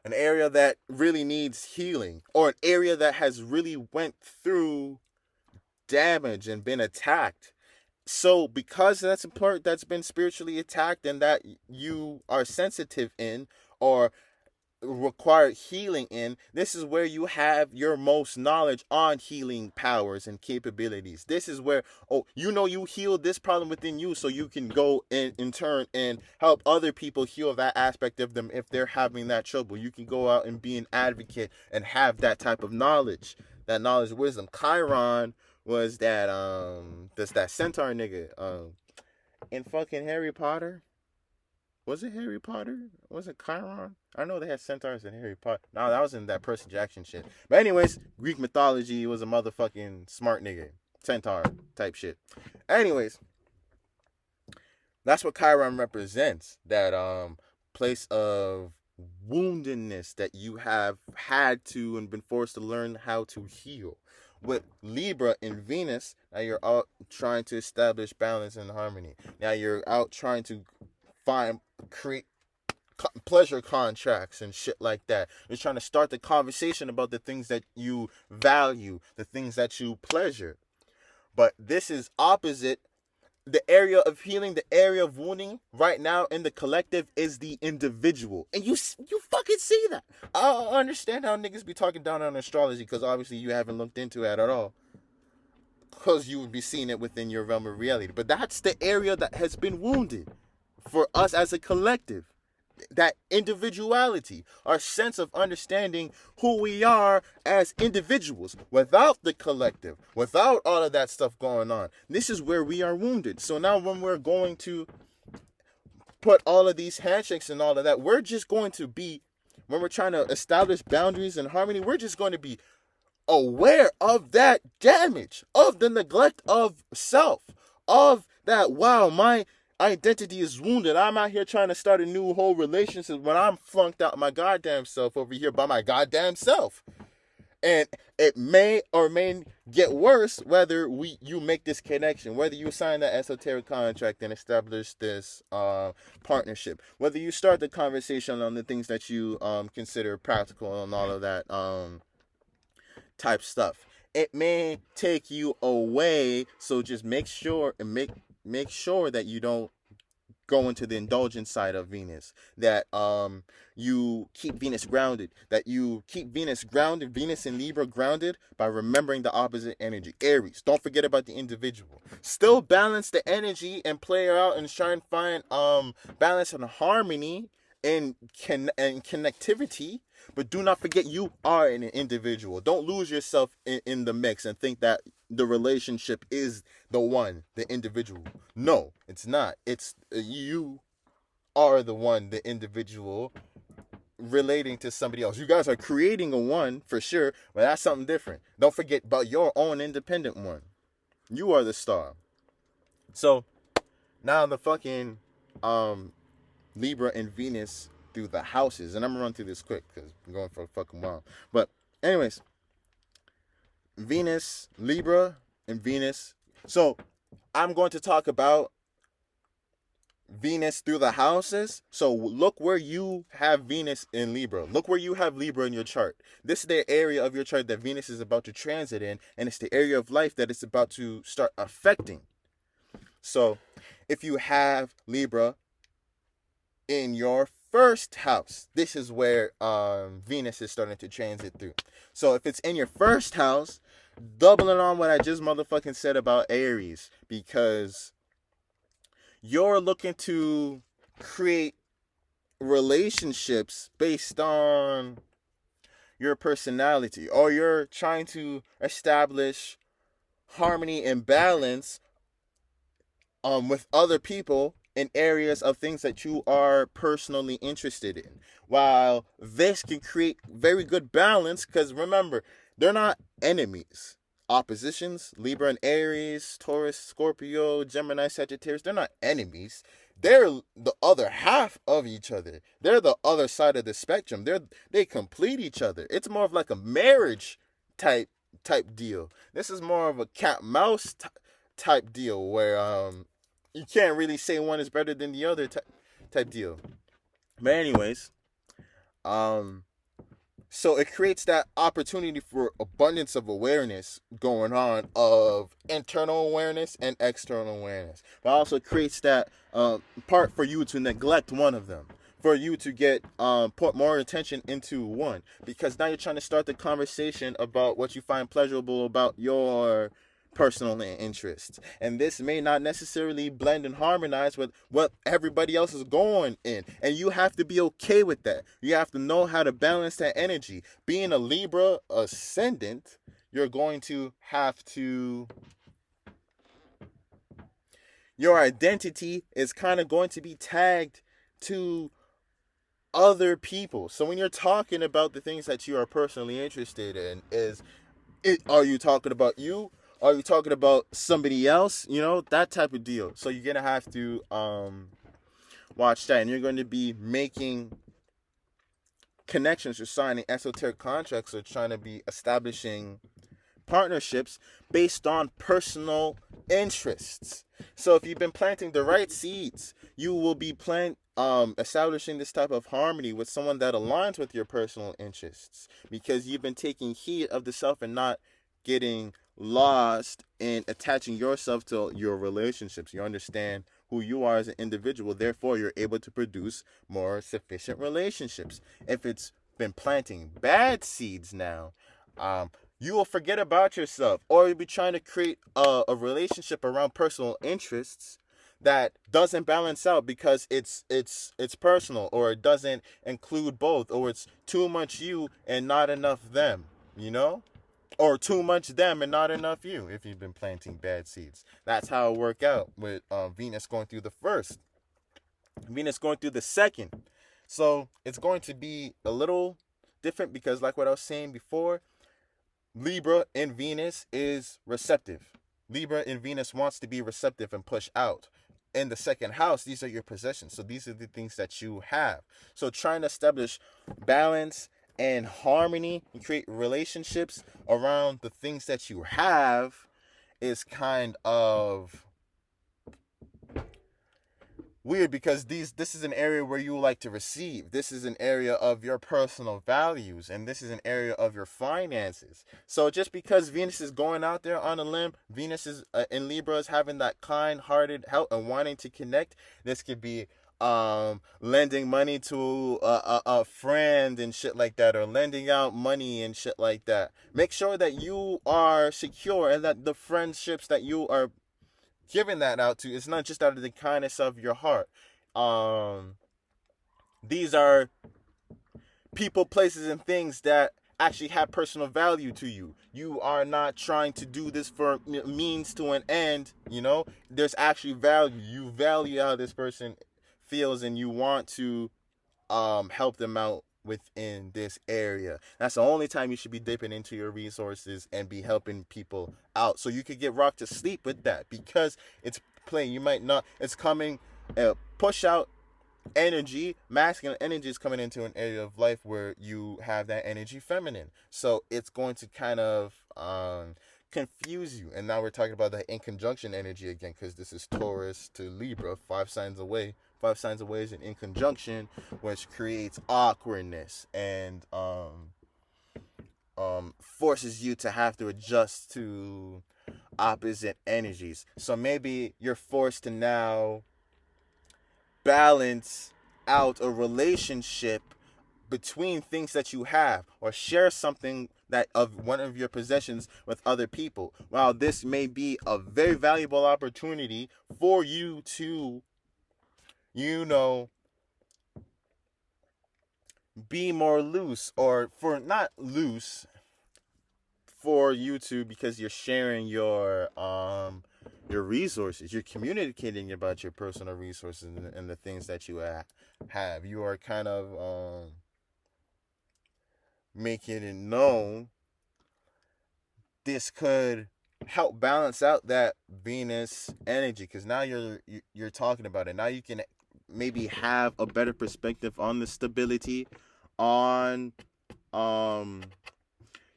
An area that really needs healing, or an area that has really went through damage and been attacked. So because that's a part that's been spiritually attacked and that you are sensitive in, or require healing in, this is where you have your most knowledge on healing powers and capabilities. This is where, you healed this problem within you, so you can go in turn and help other people heal that aspect of them if they're having that trouble. You can go out and be an advocate and have that type of knowledge, wisdom. Chiron was that centaur nigga in fucking Harry Potter. Was it Harry Potter? Was it Chiron? I know they had centaurs in Harry Potter. No, that was in that Percy Jackson shit. But anyways, Greek mythology was a motherfucking smart nigga. Centaur type shit. Anyways, that's what Chiron represents. That place of woundedness that you have had to and been forced to learn how to heal. With Libra and Venus, now you're out trying to establish balance and harmony. Now you're out trying to create pleasure contracts and shit like that. You're trying to start the conversation about the things that you value, the things that you pleasure. But this is opposite. The area of healing, the area of wounding right now in the collective is the individual. And you fucking see that. I understand how niggas be talking down on astrology, because obviously you haven't looked into it at all, because you would be seeing it within your realm of reality. But that's the area that has been wounded for us as a collective. That individuality, our sense of understanding who we are as individuals without the collective, without all of that stuff going on. This is where we are wounded. So now when we're going to put all of these handshakes and all of that, we're just going to be, when we're trying to establish boundaries and harmony, we're just going to be aware of that damage, of the neglect of self, of that, wow, my identity is wounded. I'm out here trying to start a new whole relationship when I'm flunked out my goddamn self over here by my goddamn self. And it may or may get worse whether you make this connection, whether you sign that esoteric contract and establish this partnership, whether you start the conversation on the things that you consider practical and all of that type stuff. It may take you away, so just make sure that you don't go into the indulgent side of Venus, that you keep Venus grounded, Venus and Libra grounded, by remembering the opposite energy, Aries. Don't forget about the individual. Still balance the energy and play out and try and find balance and harmony and connectivity, but do not forget you are an individual. Don't lose yourself in the mix and think that the relationship is the individual. No, it's not. It's you are the individual relating to somebody else. You guys are creating a one for sure, but that's something different. Don't forget about your own independent one. You are the star. So now the fucking Libra and Venus through the houses, and I'm gonna run through this quick because I'm going for a fucking while. But anyways, Venus, Libra, and Venus. So I'm going to talk about Venus through the houses. So look where you have Venus in Libra. Look where you have Libra in your chart. This is the area of your chart that Venus is about to transit in, and it's the area of life that it's about to start affecting. So if you have Libra in your first house, this is where Venus is starting to transit through. So if it's in your first house, doubling on what I just motherfucking said about Aries, because you're looking to create relationships based on your personality, or you're trying to establish harmony and balance with other people in areas of things that you are personally interested in. While this can create very good balance, because remember, they're not enemies. Oppositions, Libra and Aries, Taurus, Scorpio, Gemini, Sagittarius, they're not enemies. They're the other half of each other. They're the other side of the spectrum. They complete each other. It's more of like a marriage type deal. This is more of a cat mouse type deal where you can't really say one is better than the other type deal. But anyways, so it creates that opportunity for abundance of awareness going on, of internal awareness and external awareness. But also creates that part for you to neglect one of them, for you to get put more attention into one, because now you're trying to start the conversation about what you find pleasurable about your personal interests, and this may not necessarily blend and harmonize with what everybody else is going in, and you have to be okay with that. You have to know how to balance that energy. Being a Libra ascendant, you're going to have to, your identity is kind of going to be tagged to other people. So when you're talking about the things that you are personally interested in, are you talking about you? Are you talking about somebody else? You know, that type of deal. So you're going to have to watch that. And you're going to be making connections or signing esoteric contracts, or trying to be establishing partnerships based on personal interests. So if you've been planting the right seeds, you will be establishing this type of harmony with someone that aligns with your personal interests, because you've been taking heed of the self and not getting lost in attaching yourself to your relationships. You understand who you are as an individual, therefore you're able to produce more sufficient relationships. If it's been planting bad seeds now, you will forget about yourself, or you'll be trying to create a relationship around personal interests that doesn't balance out because it's personal, or it doesn't include both, or it's too much you and not enough them, you know? Or too much them and not enough you, if you've been planting bad seeds. That's how it work out with Venus going through the first, Venus going through the second. So it's going to be a little different, because like what I was saying before, Libra in Venus is receptive. Libra in Venus wants to be receptive and push out. in the second house, these are your possessions. So these are the things that you have. So trying to establish balance and harmony and create relationships around the things that you have is kind of weird, because this is an area where you like to receive. This is an area of your personal values, and this is an area of your finances. So just because Venus is going out there on a limb, Venus is in Libra, is having that kind-hearted help and wanting to connect. This could be lending money to a friend and shit like that, or lending out money and shit like that. Make sure that you are secure and that the friendships that you are giving that out to, it's not just out of the kindness of your heart. These are people, places, and things that actually have personal value to you. You are not trying to do this for means to an end. There's actually value. You value how this person feels, and you want to help them out within this area. That's the only time you should be dipping into your resources and be helping people out. So you could get rocked to sleep with that, because it's playing. You might not. It's coming. Push out energy. Masculine energy is coming into an area of life where you have that energy feminine. So it's going to kind of confuse you. And now we're talking about the in conjunction energy again, because this is Taurus to Libra, 5 signs away. 5 signs away is an in conjunction, which creates awkwardness and forces you to have to adjust to opposite energies. So maybe you're forced to now balance out a relationship between things that you have, or share something that of one of your possessions with other people. While this may be a very valuable opportunity for you to be more loose, or for not loose, for you to, because you're sharing your resources, you're communicating about your personal resources and the things that you have. You are kind of making it known. This could help balance out that Venus energy, because now you're talking about it. Now you can maybe have a better perspective on the stability, on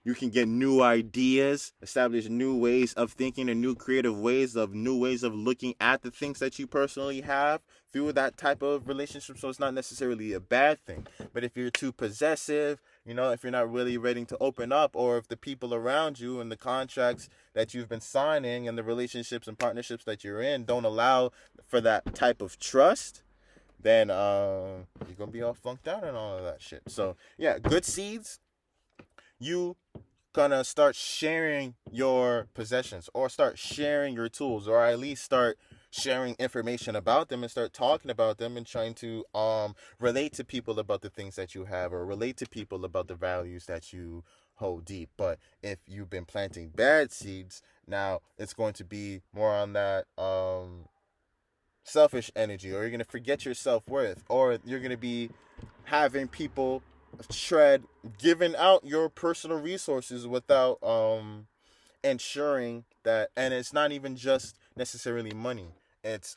you can get new ideas, establish new ways of thinking, and new creative ways of looking at the things that you personally have through that type of relationship. So it's not necessarily a bad thing. But if you're too possessive, if you're not really ready to open up, or if the people around you and the contracts that you've been signing and the relationships and partnerships that you're in don't allow for that type of trust, then you're going to be all flunked out and all of that shit. So yeah, good seeds. You gonna start sharing your possessions, or start sharing your tools, or at least start sharing information about them and start talking about them and trying to relate to people about the things that you have, or relate to people about the values that you hold deep. But if you've been planting bad seeds, now it's going to be more on that selfish energy, or you're going to forget your self-worth, or you're going to be having people giving out your personal resources without ensuring that. And it's not even just necessarily money, it's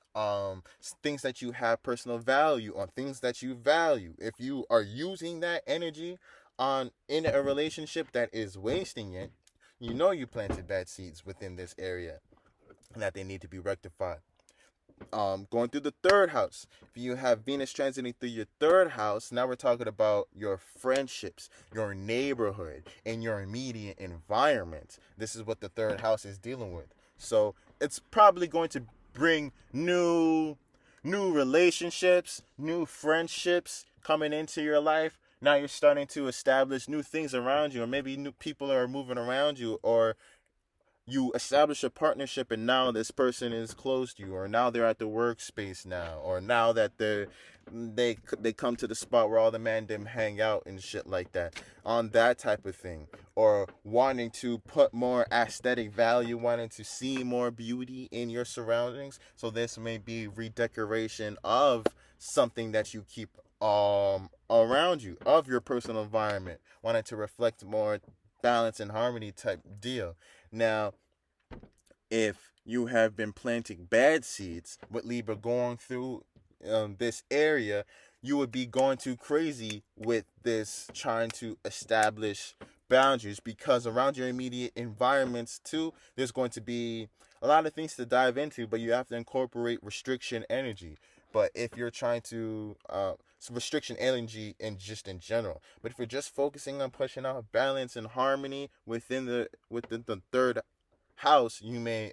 things that you have personal value on, things that you value. If you are using that energy in a relationship that is wasting it, you planted bad seeds within this area and that they need to be rectified. Going through the third house, if you have Venus transiting through your third house, now we're talking about your friendships, your neighborhood, and your immediate environment. This is what the third house is dealing with. So it's probably going to bring new relationships, new friendships coming into your life. Now you're starting to establish new things around you, or maybe new people are moving around you, or you establish a partnership and now this person is close to you, or now they're at the workspace now, or now that they come to the spot where all the man them hang out and shit like that, on that type of thing. Or wanting to put more aesthetic value, wanting to see more beauty in your surroundings. So this may be redecoration of something that you keep around you, of your personal environment, wanting to reflect more balance and harmony type deal. Now, If you have been planting bad seeds with Libra going through this area, you would be going too crazy with this trying to establish boundaries, because around your immediate environments too, there's going to be a lot of things to dive into, but you have to incorporate restriction energy. But if you're trying to restriction energy in general, but if you're just focusing on pushing out balance and harmony within the third house, you may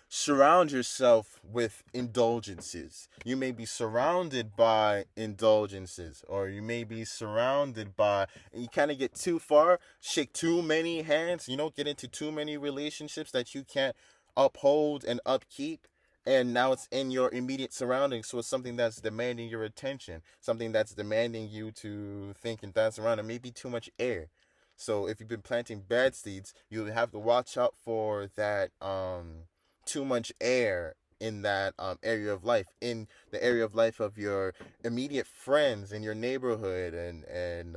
surround yourself with indulgences. You may be surrounded by indulgences, or you may be surrounded by, and you kind of get too far, shake too many hands, get into too many relationships that you can't uphold and upkeep. And now it's in your immediate surroundings, so it's something that's demanding your attention, something that's demanding you to think and dance around, and maybe too much air. So if you've been planting bad seeds, you have to watch out for that too much air in that area of life, in the area of life of your immediate friends in your neighborhood, and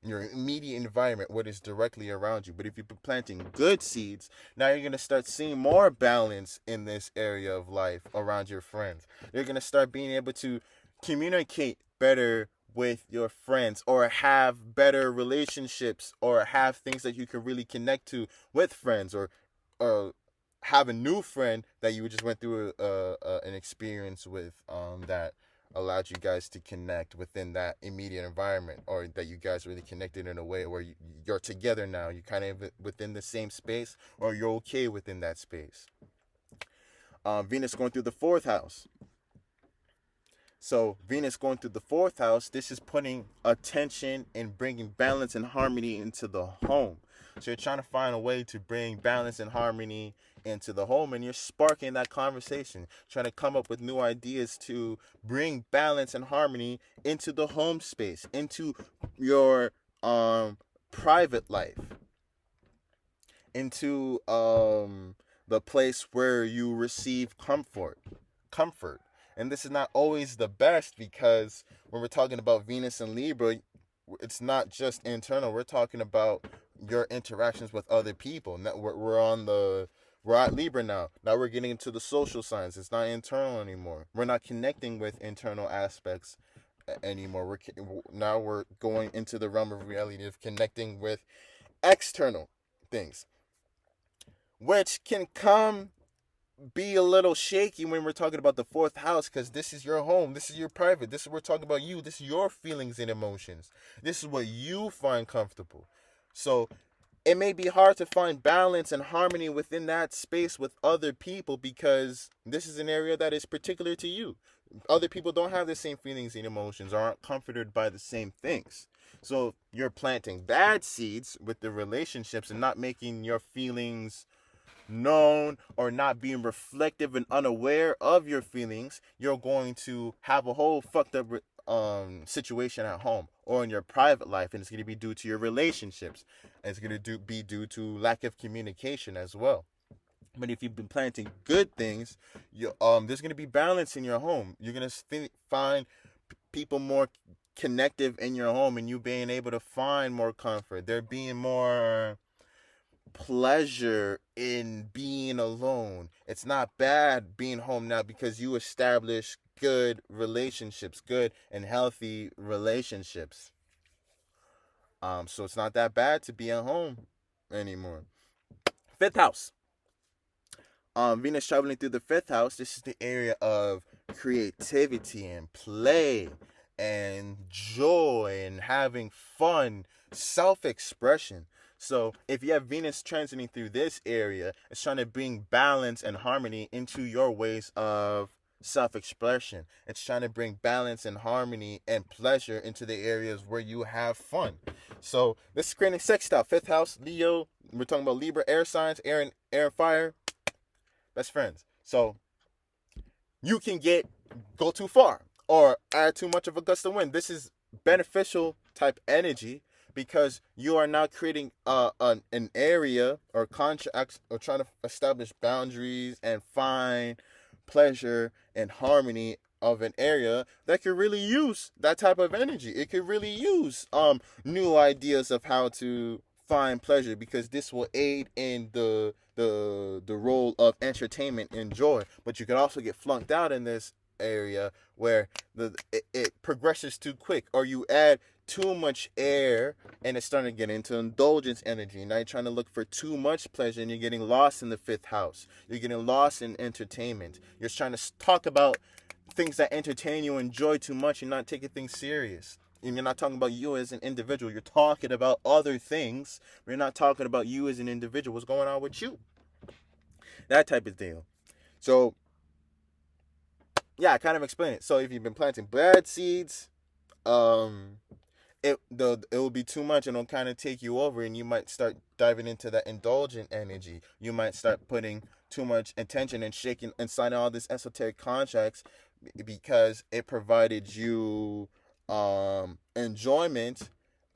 your immediate environment, what is directly around you. But if you've been planting good seeds, now you're going to start seeing more balance in this area of life around your friends. You're going to start being able to communicate better with your friends, or have better relationships, or have things that you can really connect to with friends, or have a new friend that you just went through an experience with that allowed you guys to connect within that immediate environment, or that you guys really connected in a way where you're together now. You're kind of within the same space, or you're okay within that space. Venus going through the fourth house. So Venus going through the fourth house, this is putting attention and bringing balance and harmony into the home. So you're trying to find a way to bring balance and harmony into the home, and you're sparking that conversation, trying to come up with new ideas to bring balance and harmony into the home space, into your private life, into the place where you receive comfort. And this is not always the best, because when we're talking about Venus and Libra, it's not just internal. We're talking about your interactions with other people. Now we're at Libra now. Now we're getting into the social signs. It's not internal anymore. We're not connecting with internal aspects anymore. Now we're going into the realm of reality of connecting with external things, which can be a little shaky when we're talking about the fourth house, because this is your home, this is your private, this is we're talking about you, this is your feelings and emotions, this is what you find comfortable. So it may be hard to find balance and harmony within that space with other people, because this is an area that is particular to you. Other people don't have the same feelings and emotions, or aren't comforted by the same things. So you're planting bad seeds with the relationships and not making your feelings known, or not being reflective and unaware of your feelings. You're going to have a whole fucked up situation at home or in your private life, and it's going to be due to your relationships, and it's going to be due to lack of communication as well. But if you've been planting good things, there's going to be balance in your home. You're going to find people more connective in your home, and you being able to find more comfort. There being more pleasure in being alone. It's not bad being home now, because you establish good relationships, good and healthy relationships. So it's not that bad to be at home anymore. Fifth house. Venus traveling through the fifth house. This is the area of creativity and play and joy and having fun, self-expression. So if you have Venus transiting through this area, it's trying to bring balance and harmony into your ways of self-expression. It's trying to bring balance and harmony and pleasure into the areas where you have fun. So this is creating sextile. Fifth house, Leo. We're talking about Libra, air signs, air and fire. Best friends. So you can go too far or add too much of a gust of wind. This is beneficial type energy, because you are now creating an area or contracts, or trying to establish boundaries and find pleasure and harmony of an area that could really use that type of energy. It could really use new ideas of how to find pleasure, because this will aid in the role of entertainment and joy. But you can also get flunked out in this area where it progresses too quick, or you add too much air and it's starting to get into indulgence energy. Now you're trying to look for too much pleasure and you're getting lost in the fifth house. You're getting lost in entertainment. You're trying to talk about things that entertain you, enjoy too much, and not taking things serious. And you're not talking about you as an individual. You're talking about other things. You're not talking about you as an individual. What's going on with you? That type of deal. So, yeah, I kind of explained it. So if you've been planting bad seeds, it will be too much and it'll kind of take you over, and you might start diving into that indulgent energy. You might start putting too much attention and shaking and signing all these esoteric contracts because it provided you enjoyment,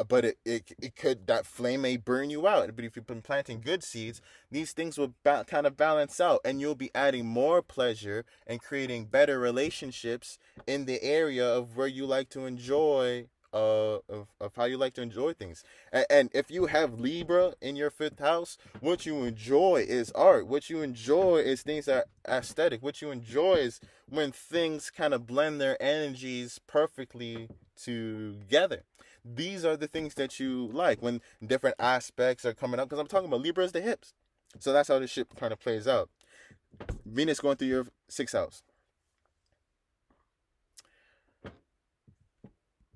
but it could, that flame may burn you out. But if you've been planting good seeds, these things will kind of balance out, and you'll be adding more pleasure and creating better relationships in the area of where you like to enjoy of how you like to enjoy things. And if you have Libra in your fifth house, what you enjoy is art. What you enjoy is things that are aesthetic. What you enjoy is when things kind of blend their energies perfectly together. These are the things that you like when different aspects are coming up, because I'm talking about Libra is the hips. So that's how this shit kind of plays out. Venus going through your sixth house.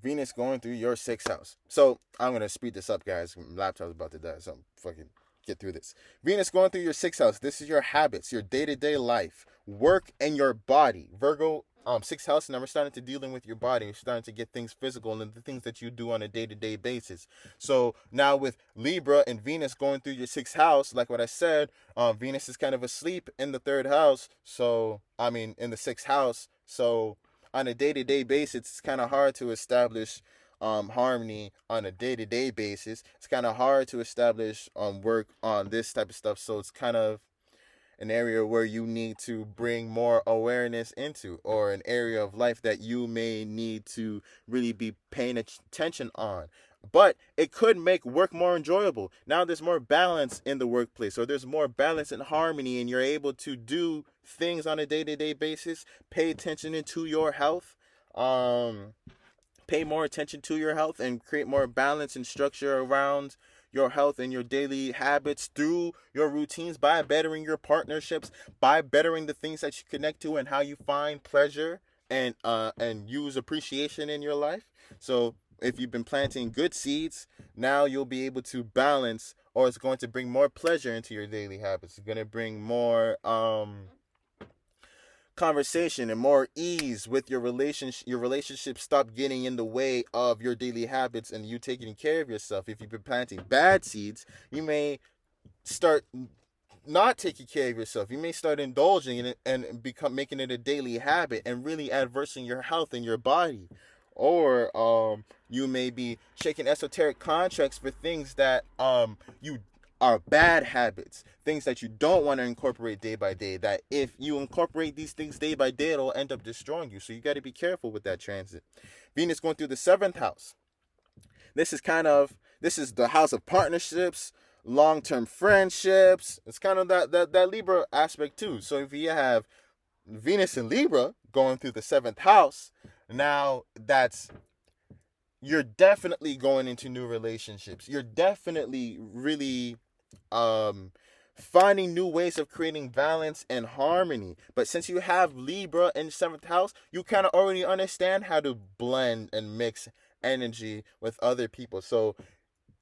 Venus going through your sixth house. So I'm going to speed this up, guys. My laptop's about to die, so I'm fucking get through this. Venus going through your sixth house. This is your habits, your day-to-day life, work, and your body. Virgo, sixth house, now we're starting to dealing with your body. You're starting to get things physical and the things that you do on a day-to-day basis. So now with Libra and Venus going through your sixth house, like what I said, Venus is kind of asleep in the third house. So, in the sixth house. So on a day-to-day basis, it's kind of hard to establish harmony on a day-to-day basis. It's kind of hard to establish work on this type of stuff. So it's kind of an area where you need to bring more awareness into, or an area of life that you may need to really be paying attention on. But it could make work more enjoyable. Now there's more balance in the workplace, or there's more balance and harmony, and you're able to do things on a day-to-day basis. Pay attention to your health. Pay more attention to your health and create more balance and structure around your health and your daily habits through your routines, by bettering your partnerships, by bettering the things that you connect to and how you find pleasure and use appreciation in your life. So if you've been planting good seeds, now you'll be able to balance, or it's going to bring more pleasure into your daily habits. It's going to bring more conversation and more ease with your relationship. Your relationship stop getting in the way of your daily habits and you taking care of yourself. If you've been planting bad seeds, you may start not taking care of yourself. You may start indulging in it and become making it a daily habit and really adversing your health and your body. Or you may be shaking esoteric contracts for things that you are bad habits, things that you don't want to incorporate day by day, that if you incorporate these things day by day, it'll end up destroying you. So you got to be careful with that transit. Venus going through the seventh house. This is the house of partnerships, long-term friendships. It's kind of that Libra aspect too. So if you have Venus and Libra going through the seventh house, now you're definitely going into new relationships. You're definitely really finding new ways of creating balance and harmony. But since you have Libra in seventh house, you kind of already understand how to blend and mix energy with other people. So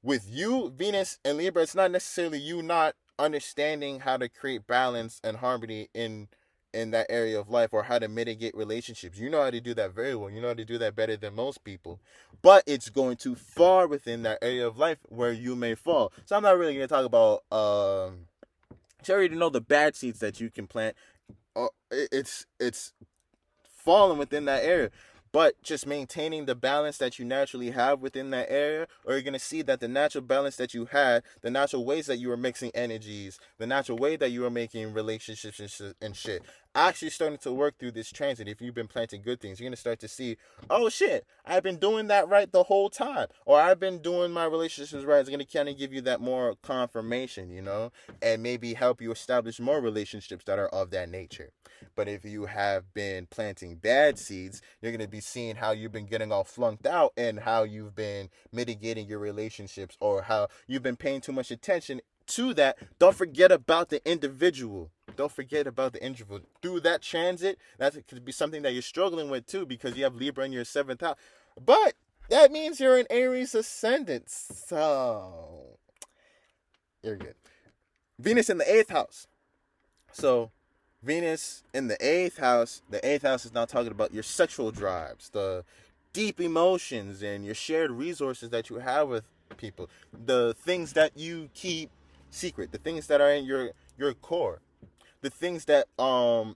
with you, Venus and Libra, it's not necessarily you not understanding how to create balance and harmony in that area of life, or how to mitigate relationships. You know how to do that very well. You know how to do that better than most people. But it's going too far within that area of life where you may fall. So I'm not really going to talk about you already know the bad seeds that you can plant. It's falling within that area. But just maintaining the balance that you naturally have within that area, or you're going to see that the natural balance that you had, the natural ways that you were mixing energies, the natural way that you were making relationships and shit, actually starting to work through this transit, if you've been planting good things, you're going to start to see, oh shit, I've been doing that right the whole time, or I've been doing my relationships right. It's going to kind of give you that more confirmation, you know, and maybe help you establish more relationships that are of that nature. But if you have been planting bad seeds, you're going to be seeing how you've been getting all flunked out and how you've been mitigating your relationships, or how you've been paying too much attention to that. Don't forget about the individual. Don't forget about the individual. Through that transit, that could be something that you're struggling with too, because you have Libra in your 7th house. But that means you're an Aries ascendant. So you're good. Venus in the 8th house. So Venus in the 8th house. The 8th house is now talking about your sexual drives, the deep emotions, and your shared resources that you have with people. The things that you keep secret, the things that are in your core, the things that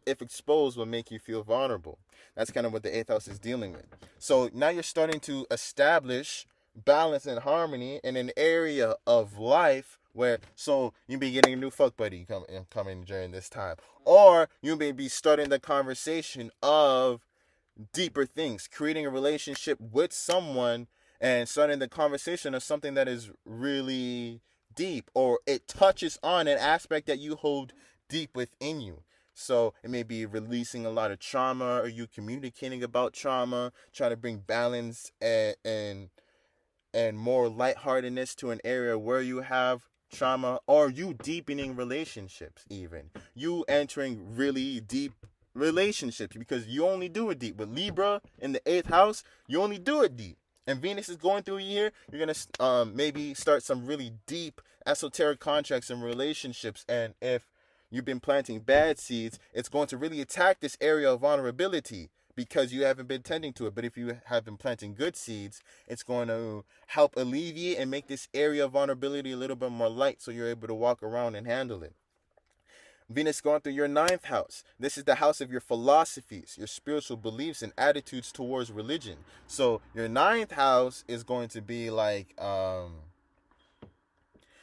if exposed will make you feel vulnerable. That's kind of what the 8th house is dealing with. So now you're starting to establish balance and harmony in an area of life where, so you may be getting a new fuck buddy coming during this time, or you may be starting the conversation of deeper things, creating a relationship with someone and starting the conversation of something that is really deep, or it touches on an aspect that you hold deep within you. So it may be releasing a lot of trauma, or you communicating about trauma, trying to bring balance and more lightheartedness to an area where you have trauma, or you deepening relationships, even you entering really deep relationships, because you only do it deep. With Libra in the 8th house, you only do it deep. And Venus is going through here, you're going to maybe start some really deep esoteric contracts and relationships. And if you've been planting bad seeds, it's going to really attack this area of vulnerability because you haven't been tending to it. But if you have been planting good seeds, it's going to help alleviate and make this area of vulnerability a little bit more light, so you're able to walk around and handle it. Venus going through your 9th house. This is the house of your philosophies, your spiritual beliefs, and attitudes towards religion. So your 9th house is going to be like,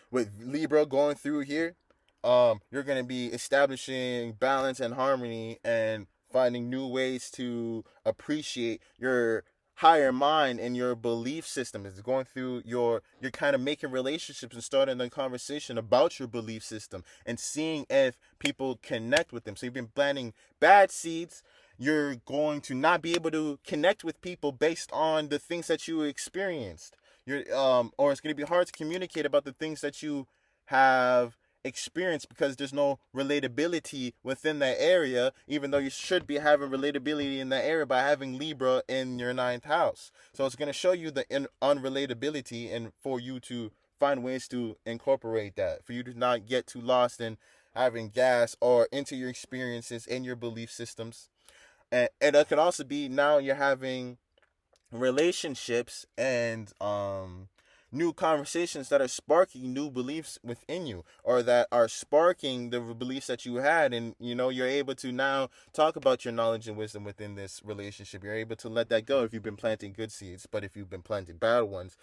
with Libra going through here, you're going to be establishing balance and harmony and finding new ways to appreciate your higher mind and your belief system. Is going through you're kind of making relationships and starting a conversation about your belief system and seeing if people connect with them. So you've been planting bad seeds. You're going to not be able to connect with people based on the things that you experienced. Or it's going to be hard to communicate about the things that you have experienced because there's no relatability within that area, even though you should be having relatability in that area by having Libra in your 9th house. So it's going to show you the unrelatability, and for you to find ways to incorporate that, for you to not get too lost in having gas or into your experiences and your belief systems. And it can also be now you're having relationships and new conversations that are sparking new beliefs within you, or that are sparking the beliefs that you had, and you're able to now talk about your knowledge and wisdom within this relationship. You're able to let that go if you've been planting good seeds. But if you've been planting bad ones,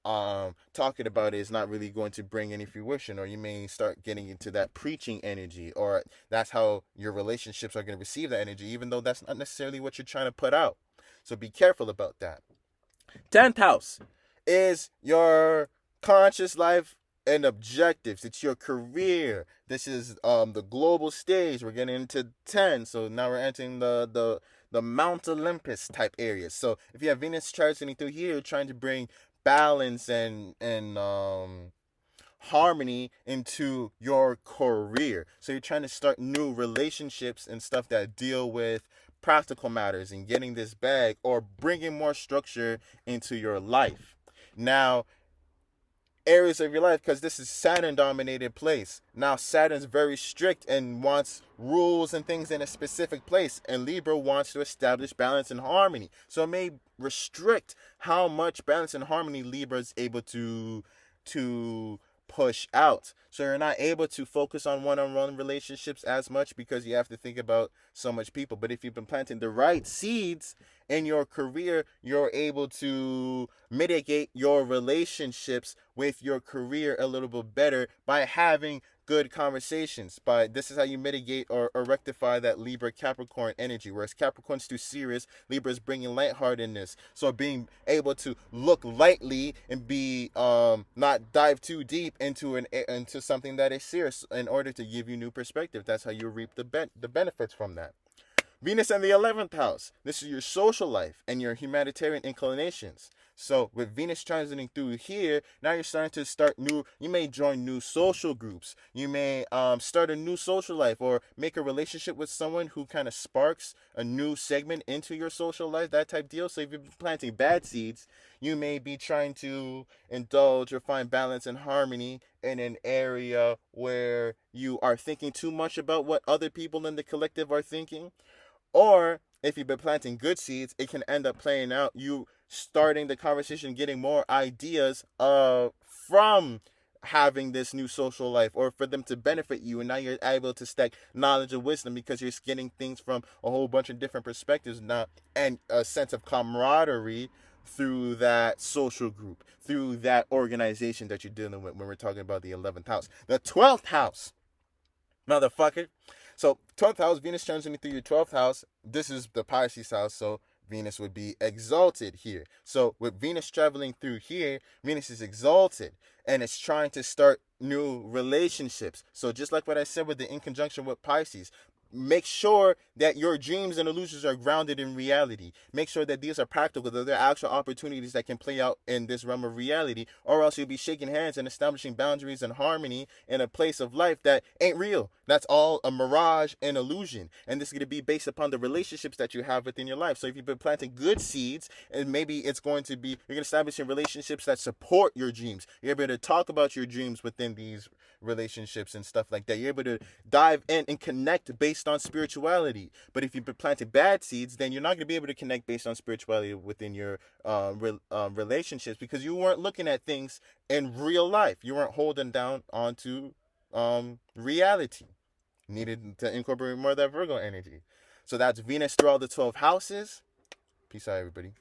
talking about it is not really going to bring any fruition, or you may start getting into that preaching energy, or that's how your relationships are going to receive that energy, even though that's not necessarily what you're trying to put out. So be careful about that. 10th house is your conscious life and objectives. It's your career. This is the global stage. We're getting into 10, so now we're entering the Mount Olympus type areas. So if you have Venus transiting through here, you're trying to bring balance and harmony into your career. So you're trying to start new relationships and stuff that deal with practical matters and getting this bag, or bringing more structure into your life. Now, areas of your life, because this is Saturn dominated place. Now Saturn's very strict and wants rules and things in a specific place, and Libra wants to establish balance and harmony. So it may restrict how much balance and harmony Libra is able to push out. So you're not able to focus on one-on-one relationships as much because you have to think about so much people. But if you've been planting the right seeds in your career, you're able to mitigate your relationships with your career a little bit better by having good conversations. But this is how you mitigate or rectify that Libra Capricorn energy. Whereas Capricorn's too serious, Libra is bringing lightheartedness. So being able to look lightly and be not dive too deep into something that is serious in order to give you new perspective. That's how you reap the benefits from that. Venus in the 11th house. This is your social life and your humanitarian inclinations. So with Venus transiting through here, now you're starting to you may join new social groups. You may start a new social life or make a relationship with someone who kind of sparks a new segment into your social life, that type deal. So if you're planting bad seeds, you may be trying to indulge or find balance and harmony in an area where you are thinking too much about what other people in the collective are thinking. Or if you've been planting good seeds, it can end up playing out you starting the conversation, getting more ideas from having this new social life, or for them to benefit you, and now you're able to stack knowledge and wisdom because you're getting things from a whole bunch of different perspectives now, and a sense of camaraderie through that social group, through that organization that you're dealing with when we're talking about the 11th house. The 12th house, motherfucker. So 12th house, Venus transiting through your 12th house. This is the Pisces house, so Venus would be exalted here. So with Venus traveling through here, Venus is exalted and it's trying to start new relationships. So just like what I said with the in conjunction with Pisces, make sure that your dreams and illusions are grounded in reality. Make sure that these are practical, that they're actual opportunities that can play out in this realm of reality, or else you'll be shaking hands and establishing boundaries and harmony in a place of life that ain't real. That's all a mirage and illusion. And this is going to be based upon the relationships that you have within your life. So if you've been planting good seeds, and maybe it's going to be, you're going to establish relationships that support your dreams. You're able to talk about your dreams within these relationships and stuff like that. You're able to dive in and connect based on spirituality. But if you've been planting bad seeds, then you're not going to be able to connect based on spirituality within your relationships, because you weren't looking at things in real life. You weren't holding down onto reality. Needed to incorporate more of that Virgo energy. So that's Venus through all the 12 houses. Peace out, everybody.